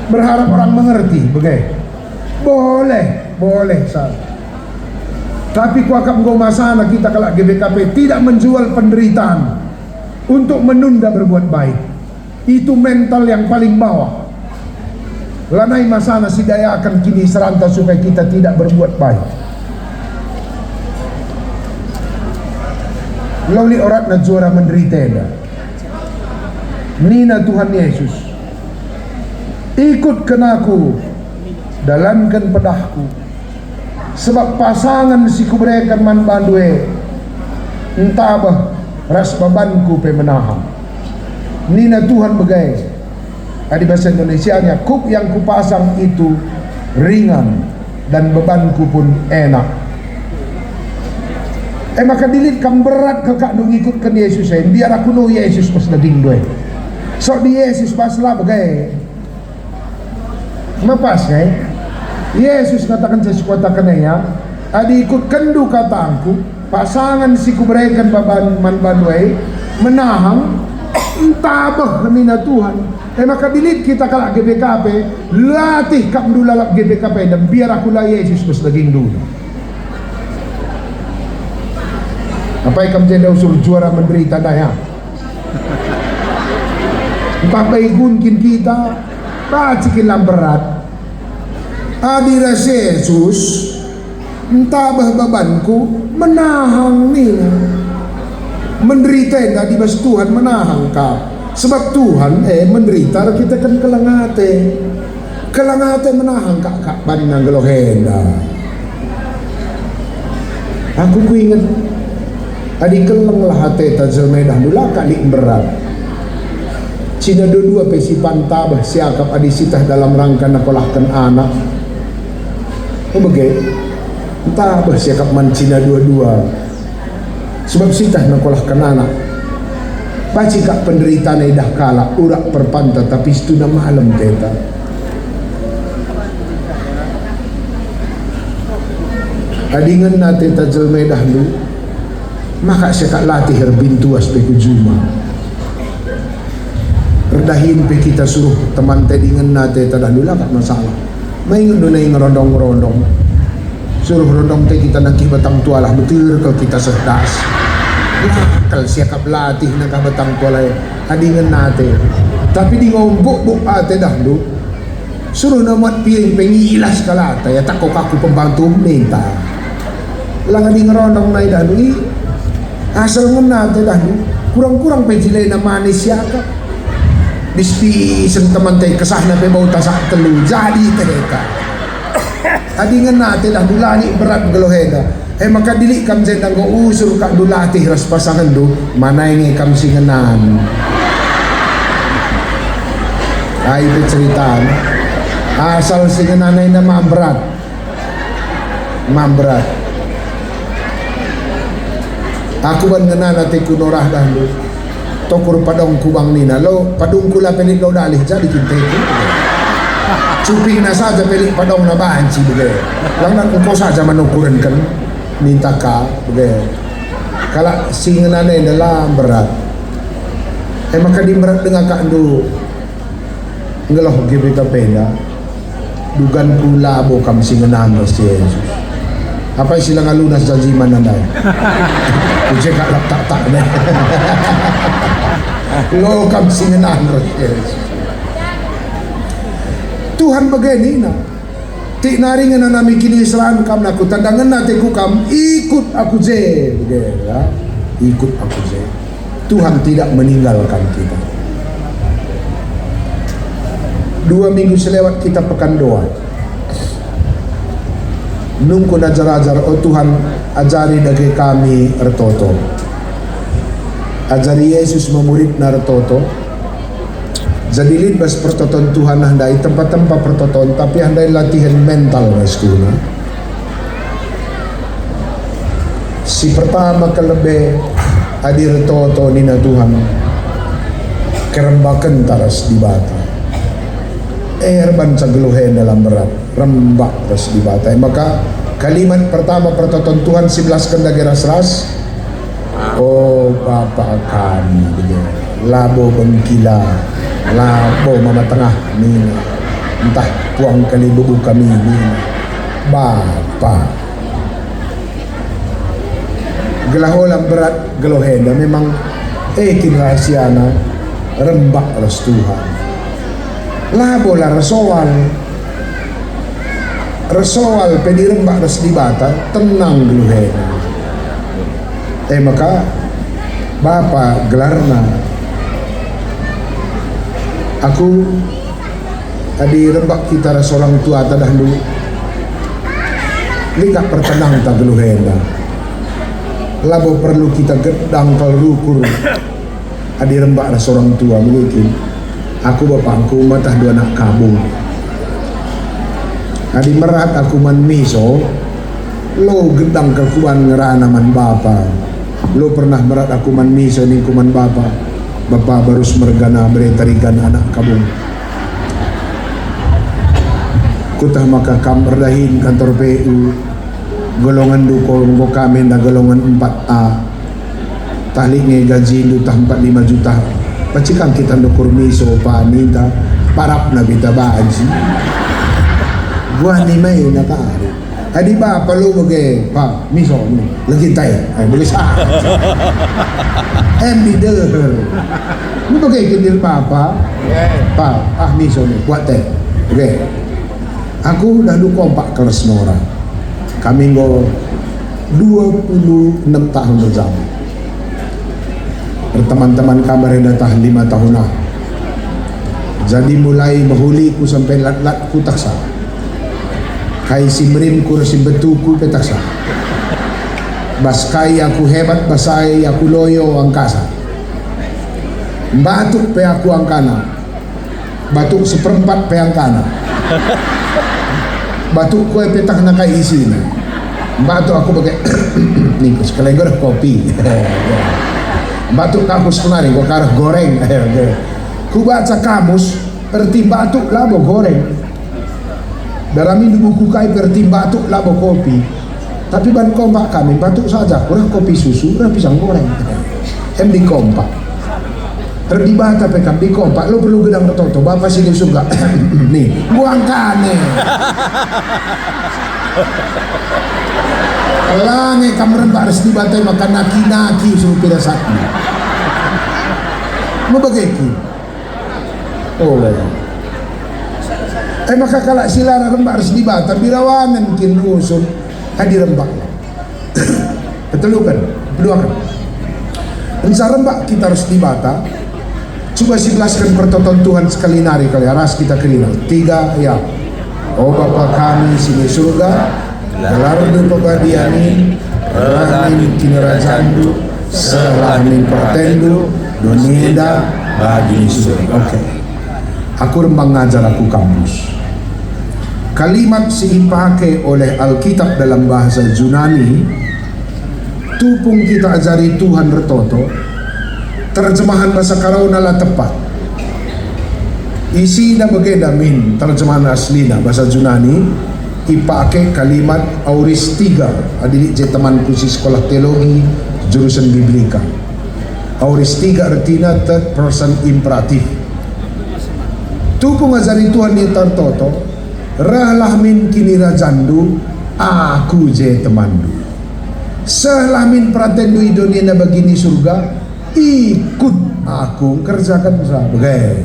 Speaker 1: berharap orang mengerti bagai boleh sah. Tapi ku akan gua masana kita kalau GBKP tidak menjual penderitaan untuk menunda berbuat baik. Itu mental yang paling bawah. Lanai masana si daya akan kini serantau supaya kita tidak berbuat baik. Lauli orang na juara menderita. Nina Tuhan Yesus. Ikutkan aku, dalamkan pedahku. Sebab pasangan si kubrekan man bandue entabah ras babanku pe menahan. Nina Tuhan begai. Di bahasa Indonesianya, kup yang kupasang itu ringan dan bebanku pun enak. Maka dilit kam berat ke kak dong ikutkan Yesus biar aku know Yesus pas naging doy. So di Yesus pas lah begai. Mapas Yesus katakan sesuatu kanaya, adi ikut kendu kataku, pasangan si kubrekan baban man banwe menahang entabah nina Tuhan. Maka bilit kita kalak GBKP, latih kam dulalap GBKP dan biar aku lah Yesus mas daging dulu. Apa yang kamu jadi usul juara menderita daya? Entah baigunkin kita, pacikin berat. Adira Yesus entabah babanku menahang nina menderita di bas Tuhan menahang ka sebab Tuhan menderita kita kan kelangate menahang kak banang gelohenda. Aku ingat adi keleng lah hati tajal medah mula kali berat Cina dua pesi pantabah siakap adi sitah dalam rangka nakolahkan anak. Bagai entah bersiakap man Cina dua sebab sitah nakolahkan anak paci kak penderitaan dah kala urak perpanta tapi itu na malam teta adingan na teta jelmedah lu maka siya kak latih herbintu aspeku juma redahin pe kita suruh teman tedingan na teta dah lu lah kak masalah maingat doon na yung rodong-rodong suruh rodong teh kita nak batang tualah betul kalau kita cerdas kalau siakap latih nak batang tualah adingan nate tapi di ngombok ate dah lu suruh namat piang pengilas kalata ya tak kok aku pembantu minta lang ading rodong na dah lu asal ngenate dah lu kurang-kurang penjilay na manis siakap dispisen teman teh kesah na pe bau tasak telu jadi teka adingan nate dah dulani berat gelohega maka dilik kam jendang go usur kak dulati ras pasangan do manai kam singenan ay itu cerita asal singenan na mambrat aku ban ngenan ate kunorah dah lu tokur padong kubang nina lo padung kula pelit lo dalih jadi kita itu cuping na saja pelit padong na banci begitu lang nak ko saja manukuran kan minta ka begitu kala singenan na dalam berat maka di berat dengan kak ndu ngeloh gitu penda dugan pula bokam singenan mas Yesus apa silang alunas janji manandai uje kak tak deh lo kam singenan Yesus Tuhan begini na ti naringan na nami kini Israel kam naku tandangan nate ku kam ikut aku je ya ikut aku je Tuhan tidak meninggalkan kita 2 minggu selewat kita pekan doa. Nungku ajar-ajar, oh Tuhan ajari dage kami ertoto. Ajari Yesus memurid nartoto. Jadi libas pertoton Tuhan handai tempat-tempat pertoton, tapi handai latihan mental raskuna. Si pertama kelebe hadir toto nina Tuhan kerembakan taras di bata. Erban cageluhen dalam berat rembak taras di bata. Maka kalimat pertama pertoton Tuhan 11 kendagi ras-ras. Oh Bapa kami, labo bengkila, labo mama tengah nina, entah puang kali bubu kami nina, Bapa. Gelaholang berat gelohenda memang kinrahasiana rembak ras Tuhan. Labo lah rasoal pedi rembak ras di bata tenang gelohenda. Maka Bapa gelarna aku tadi rembak kita seorang tua tadah dulu lingkap pertenang tak geluhenda labo perlu kita gedang kal rukur adi rembak seorang tua mungkin aku bapakku matah 2 anak kabung adi merat aku man miso lo gedang kekuan ngerana man bapa. Lo pernah merat aku man miso ni kuman bapa baru mergana beretarigan anak kabung kutah maka kamperdahin kantor PU golongan dukong ko kami na golongan 4A talik ngay gaji lutah 45 juta pacikang kita nukur miso panita parap na kita baji buah ni may nakaari. Adi ba palu bagi pa miso ni lagi tay ay bagi sa em leader mo bagi kinil papa pa miso ni buat teh okay. Aku dah kompak kelas Nora kami go 26 tahun bersama berteman-teman kamar yang datang 5 tahun lah jadi mulai bahuli ku sampai lat-lat ku taksa kai simrim kursi betuku petaksa baskai aku hebat basai aku loyo angkasa batuk pe aku angkana batuk 1/4 pe angkana batuk kue petak nak isi na batuk aku pakai nih sekaligus kopi batuk kamus kemarin gua karah goreng ku baca kamus erti batuk labo goreng darami di buku kai berarti batuk labo kopi tapi ban kompak kami batuk saja kurang kopi susu kurang pisang goreng di kompak terdibata pekam di kompak lo perlu gedang toto bapak sini suka nih buang kane lange kameran pak harus dibatai makan naki-naki suruh pirasatnya mau bagaimana oh maka kalak silara rembak harus dibata birawanan kin usun hadir rembak betulukan berduakan Rensa rembak kita harus dibata coba silaskan pertonton Tuhan sekali nari kali aras kita kerina 3 ya oh Bapa kami sini surga gelardu pebadiani ramin kinerajandu selamin pertendu donida bagi surga. Oke. Aku rembang ngajar aku kampus. Kalimat si dipakai oleh Alkitab dalam bahasa Yunani tupung kita ajari Tuhan retoto terjemahan bahasa Karauna lah tepat isi na bageda min terjemahan aslina bahasa Yunani dipakai kalimat auristiga adilik je temanku si sekolah teologi jurusan biblika auristiga artinya third person imperatif tupung ajari Tuhan ni tertoto rahlah min kini rajandu aku je temandu sehlah min pratendu idonia na bagini surga ikut aku kerjakan usaha bagai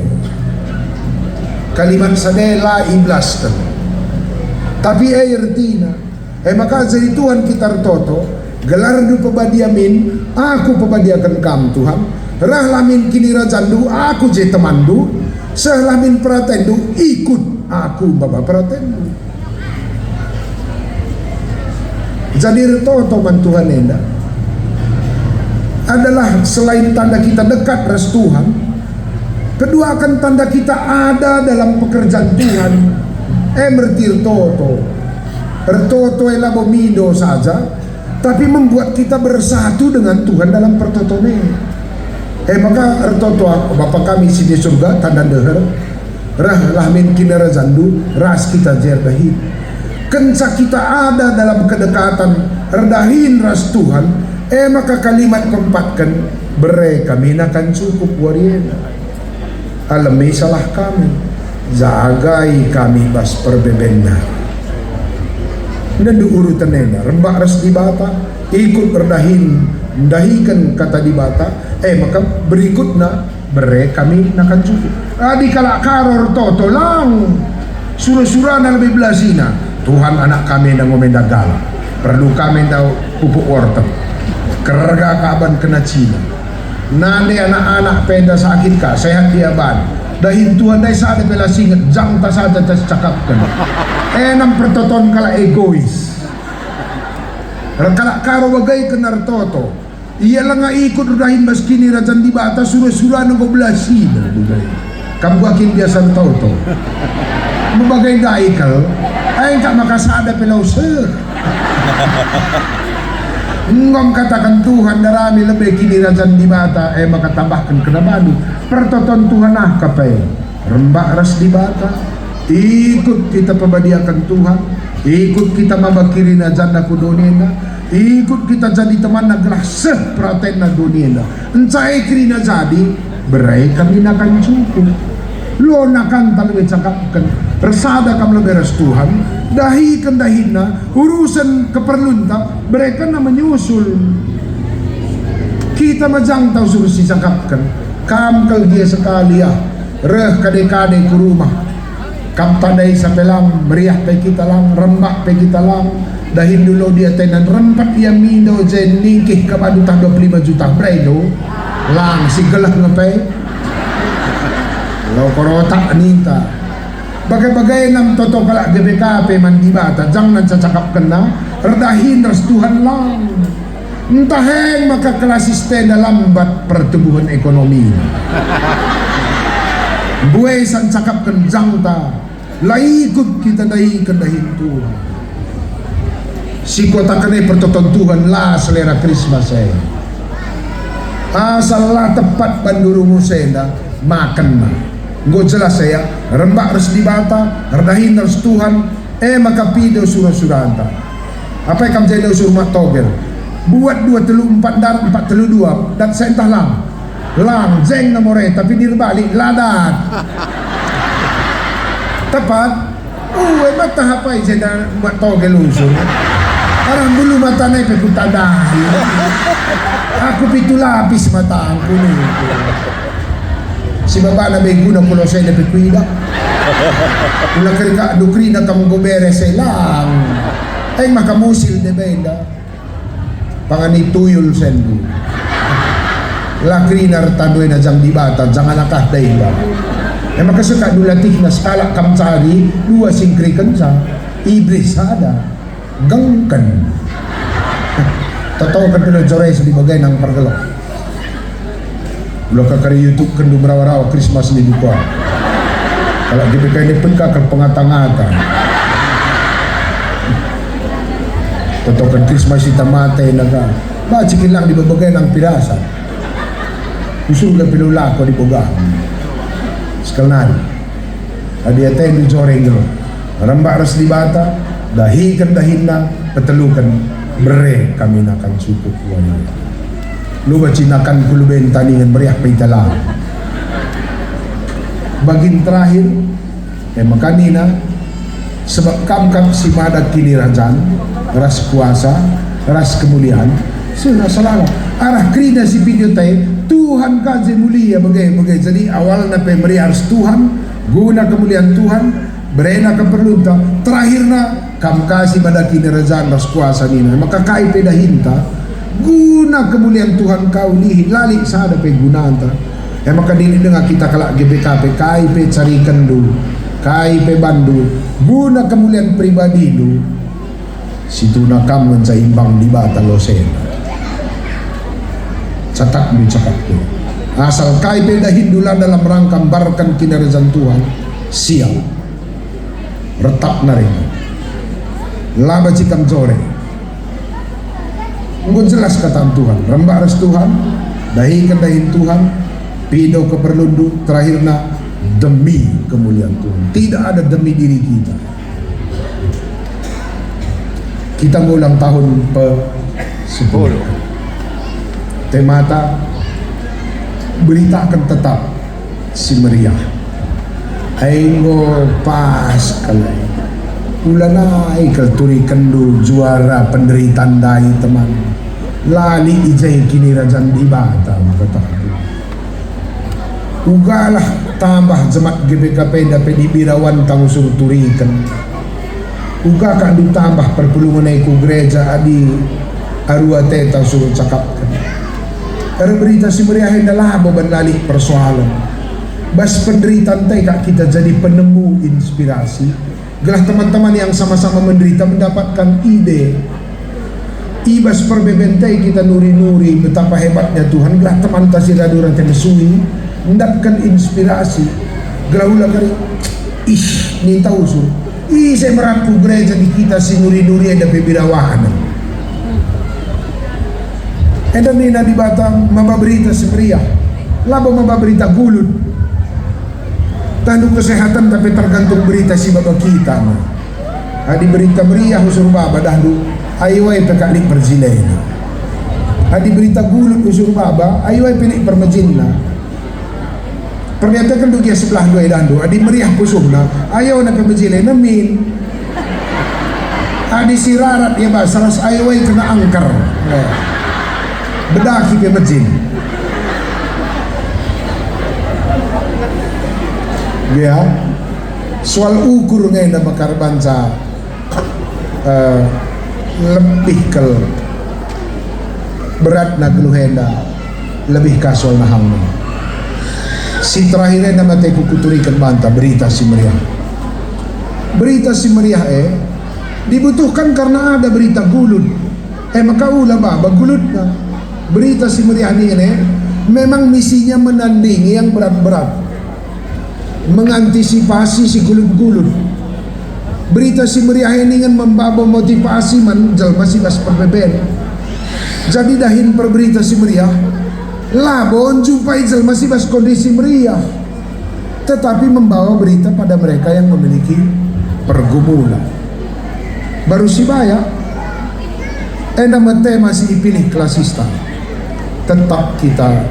Speaker 1: kalimat sadela iblas tapi artinya maka jadi Tuhan kita toto gelar du pebadiamin aku pebadiakan kam Tuhan rah lamin kini rajandu aku je temandu, selamin pratendu ikut aku baba pratendu. Jadi retoto Tuhan enda adalah selain tanda kita dekat ras Tuhan, kedua akan tanda kita ada dalam pekerjaan Tuhan. Mertirtoto retoto ela bomindo saja, tapi membuat kita bersatu dengan Tuhan dalam pertotone. Maka retoto Bapa kami si di surga tanda deher rah lahmin kinara zandu ras kita jerdahi. Kenca kita ada dalam kedekatan redahin ras Tuhan, maka kalimat keempatkan bere kami akan cukup wariena. Alami salah kami, jagai kami bas perbebenda. Dan diurutan nena rembak ras di bata ikut redahin dahikan kata di bata, maka berikutnya bere kami akan cukup. Adi kalak karor toto lang surah-surah na lebih belasina. Tuhan anak kami na ngomenda gala, perlu kami daw pupuk wortel, kerga kaban kena Cina. Nande anak-anak penda sakit ka, sehat dia ban. Dahin Tuhan dai sa pela singet jang ta saja tas cakapkan. Enam pertoton kala egois. Kala karo bagay kenar toto. Iya lang nga ikut dahin baskini rajan di bata surah-surah na goblasina. Kamu akin biasa toto. Mabagai daikal ay tak makasada pelaw sir. Ngom katakan Tuhan darami lebih kini rajan di bata makatambahkan kenabadu pertoton Tuhan kapay rembak ras di bata ikut kita pembadiakan Tuhan, ikut kita mabakiri na janda ku donena, ikut kita jadi teman na gelah sepraten na donena encai kiri na jadi berai kami nakan cukup lo nakan talwe cakapkan resada kam leberes Tuhan dahi kendahina urusan keperlunta mereka na menyusul kita majang tahu suruh si cakapkan kam kal dia sekali ya reh kade-kade ku rumah kam tandai sampai lang meriah pe kita lang rembak pe kita lang dahin dulu dia tenan rempat dia mindo jen ningkih kam adu tah 25 juta braido lang si gelah ngapai lo korotak nita bagai-bagai nam toto kalak GBKP mandi bata jangan cakap kena redahin ras Tuhan lang entah heng maka kelasisten lambat pertumbuhan ekonomi buai san cakap kenjang ta lah ikut kita dahi kendahin Tuhan si kota kene pertoton Tuhan lah selera Christmas asal lah tepat bandurumu senda makan mah Go jelas saya rembak res di bata redahin res Tuhan maka pido surah-surah anta apa yang kamu jadi surah togel buat 2 telu 4 dar 4 telu 2 dan saya entah lang jeng namore tapi dirbalik ladat tepat mata apa yang saya buat togel usur orang bulu mata naik aku tadahi aku pitu lapis mata aku nih si baba na may guna kulo sa ina pikuida ulang kerika dukri na kamu gobere sa ilang ay makamusil de benda pangani tuyul sendu lakri na retadoy na jang dibata jang anakah day ba makasuka dulatih na skala kamsari 2 singkri kansa iblis ada gangkan totoo kan tuloy joray sa dibagay ng pargalok ulah kakari YouTube kan dumrawa-rawa Christmas ni duka kalau GBK ini pun kakak pengatang-atang totokan Christmas ita matay naga bacikin lang di babagay ng pirasa usul lang pilulako di boga sekal nari adi atay di joreng lo rambak ras di bata dahikan dahin na petelukan bere kami nakan suku wanita luba cinakan kuluben taningan meriah peitalang bagin terakhir makanina sebab kam si madat kini rajan ras kuasa ras kemuliaan sudah selalu arah krida si video tay Tuhan kaje mulia bagai jadi awal na pe meriah ras Tuhan guna kemuliaan Tuhan berena keperluan terakhirna kam kasih madat kini rajan ras kuasa nina maka kai pedahinta guna kemuliaan Tuhan kau lihi lalik sada pe gunaan ta. Maka dili dengan kita kalak GBKP kai pe carikan du, kai pe bandu, guna kemuliaan pribadi du. Situ nakam sa imbang di bata losen. Catak du cakap tu. Asal kai pe dahindulan dalam rangka membarkan kinarezan Tuhan, siap. Retap na rin. Laba cikam sore. Ngun jelas kata Tuhan, rembak res Tuhan, dahikan dahin Tuhan, pido keperlundu, terakhirnya demi kemuliaan Tuhan. Tidak ada demi diri kita. Kita ngulang tahun pe-10. Temata berita akan tetap si meriah. Ainggo pas kalai. Ulana ikal turi kendu juara penderitaan dai teman. Lali ijai kini rajan di bata kata. Ugalah tambah jemaat GBKP dapat dibirawan tamu suruh turikan. Uga kan ditambah perpulungan iku gereja adi arua teta suruh cakapkan. Karena berita si meriah adalah beban lali persoalan. Bas penderitaan kak kita jadi penemu inspirasi. Gelah teman-teman yang sama-sama menderita mendapatkan ide. Ibas perbebentai kita nuri-nuri betapa hebatnya Tuhan. Gelah teman tasiraduran temesui mendapatkan inspirasi. Gelah ulah kari ish ni tahu sur. Saya merapu gereja di kita si nuri-nuri ada pebirawahan. Edan nina di Batam maba berita semeriah. Labo maba berita gulut. Tandu kesehatan tapi tergantung berita si baba kita. Adi berita meriah usur baba dahdu aywai pekalik perzilena. Adi berita gulut usur baba aywai pilik permejinna. Ternyata kan dugia sebelah dua dahdu adi meriah pusumna ayo na pemejilena min. Adi sirarat ya ba saras aywai kena angker. Bedaki pemejin. Ya, soal ukur ngayon na makarbansa lebih ke berat na geluhenda lebih kasual na hangna. Si terakhirnya na matay kukuturikan banta berita si meriah. Berita si meriah dibutuhkan karena ada berita gulut. Maka ula ba gulut na berita si meriah ini memang misinya menandingi yang berat-berat. Mengantisipasi si gulut-gulut. Berita si meriah ini kan membawa motivasi manjal masih bas perbeben. Jadi dahin perberita si meriah labon jumpai jal masih bas kondisi meriah, tetapi membawa berita pada mereka yang memiliki pergumulan. Baru si baya enda mete masih dipilih klasista. Tetap kita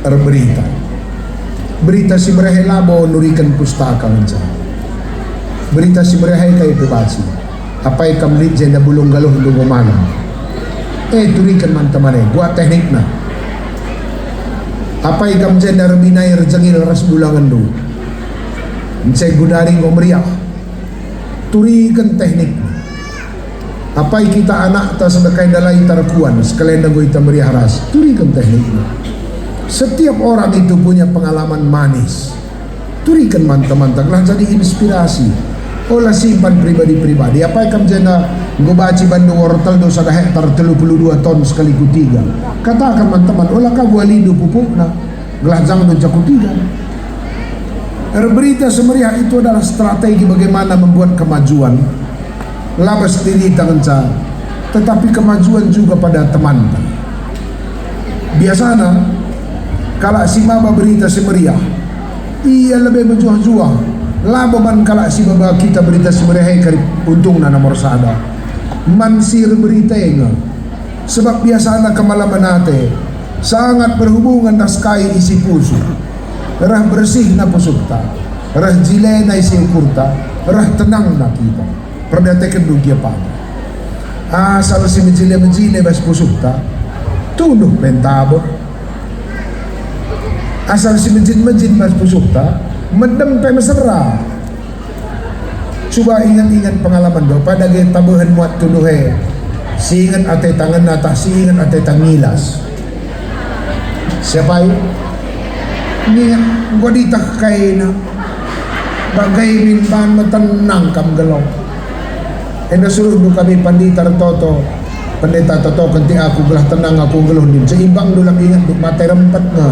Speaker 1: berberita. Berita si meriah labo nurikan pustaka menca. Berita si meriah kayak bebaci. Apa yang kamu lihat jenda bulung galuh dungo malam. Turikan mantamane buat teknik na. Apa yang kamu jenda rebinai rejengil ras bulangan du. Mencai gudari ngo meriah. Turikan teknik. Apa yang kita anak tak sedekai dalai tarkuan sekalian dago ita meriah ras. Turikan teknik. Setiap orang itu punya pengalaman manis. Turikan mantap-mantap lah jadi inspirasi. Olah simpan pribadi-pribadi. Apa yang kamu jena ngobaci Bandung wortel dosa dah hektar 32 ton sekali kutiga. Katakan teman-teman, olah kau walidu pupukna gelajang dosa kutiga. Berita semeriah itu adalah strategi bagaimana membuat kemajuan. Labas diri tangan saya, tetapi kemajuan juga pada teman. Biasanya kalau si maba berita semeriah, ia lebih menjuah-juah. Labo man kalau si baba kita berita semeriah karib untungna nomor sada. Mansir berita enga. Sebab biasanya kemalaman nate sangat berhubungan naskai isi pusu. Rah bersih na pusukta, rah jile na isi ukurta, rah tenang na kita. Perdatekan dugia pada. Asal si menjile bas pusukta, tunuh pentabor. Asal si menjin mas pusukta mendem pe mesra. Coba ingat-ingat pengalaman do pada ge tabuhan muat tunuhe Siingat ate tangan nata, siingat ate tangilas. Siapa yun? Ingat, gua ditakay na. Bagay minban matanang kam galaw. E nasulod mo kami pandita toto. Pandita toto kanti ako galah tenang ako galaw din. Sa ibang dulang ingat, matay rampat nga.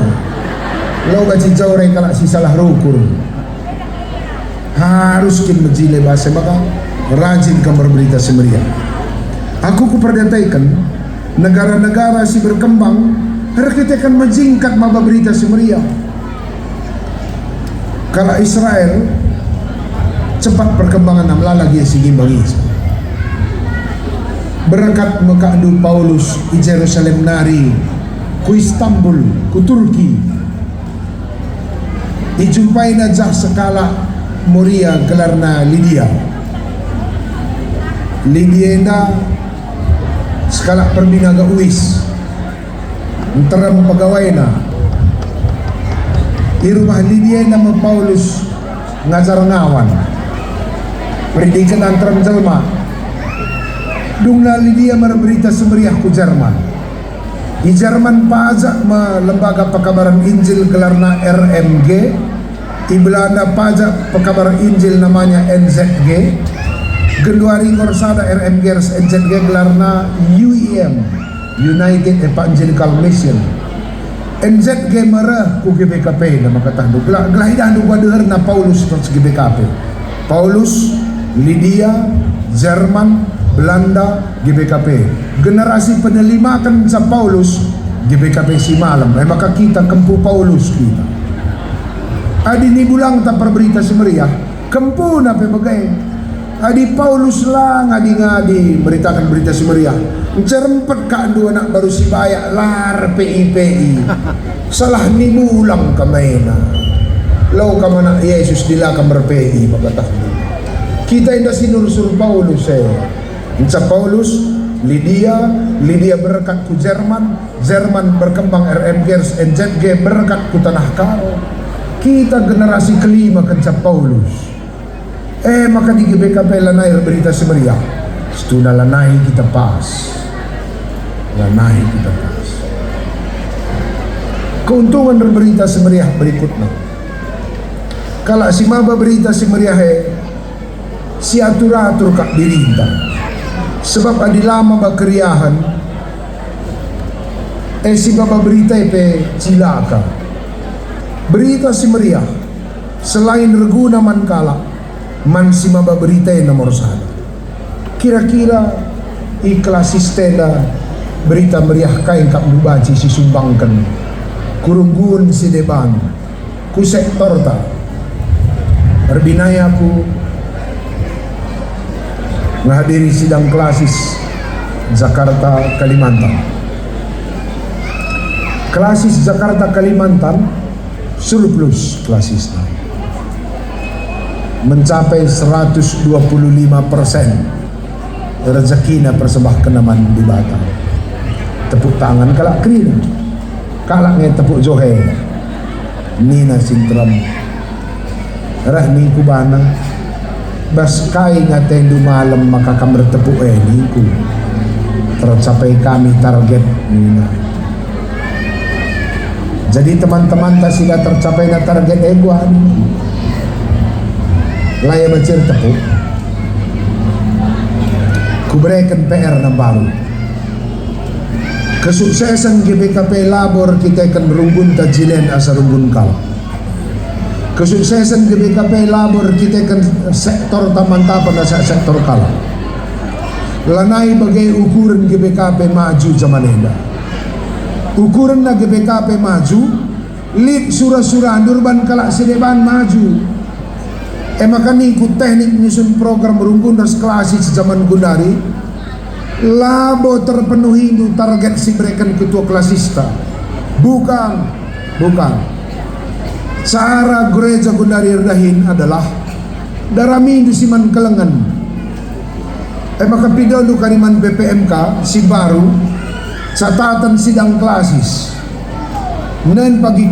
Speaker 1: Law ba si Jauray kala si salah rukur. Harus kin majile bahasa maka rajin ka berberita si Maria. Aku kuperdatakan negara-negara si berkembang harus kita akan menjingkat mababerita si Maria. Kalau Israel cepat perkembangan namlalagi si gimbangis. Berkat mekadu Paulus di Jerusalem nari ku Istanbul ku Turki. Dijumpai na jah sekala Moria gelarna Lydia. Lydia na skala perbinaga uis enteram pegawai na di rumah Lydia nama Paulus ngajar ngawan pendidikan antaram jelma dungna Lydia berberita semeriah ku Jerman. Di Jerman pajak lembaga pekabaran Injil gelarna RMG. Di Belanda pajak pekabaran Injil namanya NZG. Genduari ngorsada RMG NZG gelarna UEM, United Evangelical Mission. NZG merah ku GBKP nama kata du. Gelahidan du gua denger na Paulus terus GBKP. Paulus, Lydia, Jerman, Belanda, GBKP. Generasi penerima kan sa Paulus, GBKP si malam. Maka kita kempu Paulus kita. Adi ni bulang tak perberita si Maria, kempu na pe bagai. Adi Paulus lang, adi beritakan berita si Maria. Cerempet ka dua anak baru si bayak lar PIPI. Salah ni bulang kamaina. Lau kamana Yesus dilakam berPI pagkatah. Kita indah sinur-sur Paulus Inca Paulus, Lydia berkat ku Jerman berkembang RMG NZG berkat ku tanah karo. Kita generasi kelima kenca Paulus. Maka di GBKP lanai berita si Maria. Setudah lanai kita pas. Lanai kita pas. Keuntungan berberita si Maria berikutnya. Kalau si maba berita si Maria si atur-atur kak dirintah. Sebab adi lama bakeriahan si baba berita pe cilaka. Berita si Maria selain reguna man kala man si maba berita nomor 1. Kira-kira ikhlas istenda berita meriah kain kap dubaci si sumbangkan kurunggun si deban ku sektor ta berbinaya ku menghadiri sidang klasis Jakarta Kalimantan. Klasis Jakarta Kalimantan surplus klasisnya mencapai 125%. Rezekina persembahkan naman di Batam. Tepuk tangan kalak krina, kalak nge tepuk johe. Nina sintram rahni kubana bas kai ngatendu malam maka kamar tepuk niku tercapai kami target Nina. Jadi teman-teman tak sila tercapai na target gua laya bacir tepuk kuberikan PR na baru. Kesuksesan GBKP labor kita akan merunggun tajilen asa runggun kal. Kesuksesan GBKP labor kita akan sektor taman tapan asa sektor kala. Lanai bagai ukuran GBKP maju zaman enda. Ukuran na GBKP maju, lid surah-surah Durban kala sedeban maju. Maka ikut teknik menyusun program runggun dan klasis zaman Gundari. Labo terpenuhi itu target si berikan ketua klasista. Bukan. Cara gereja Gundari Erdahin adalah darami di siman kelengan. Maka pidato kariman BPMK si baru catatan sidang klasis. Nen pagi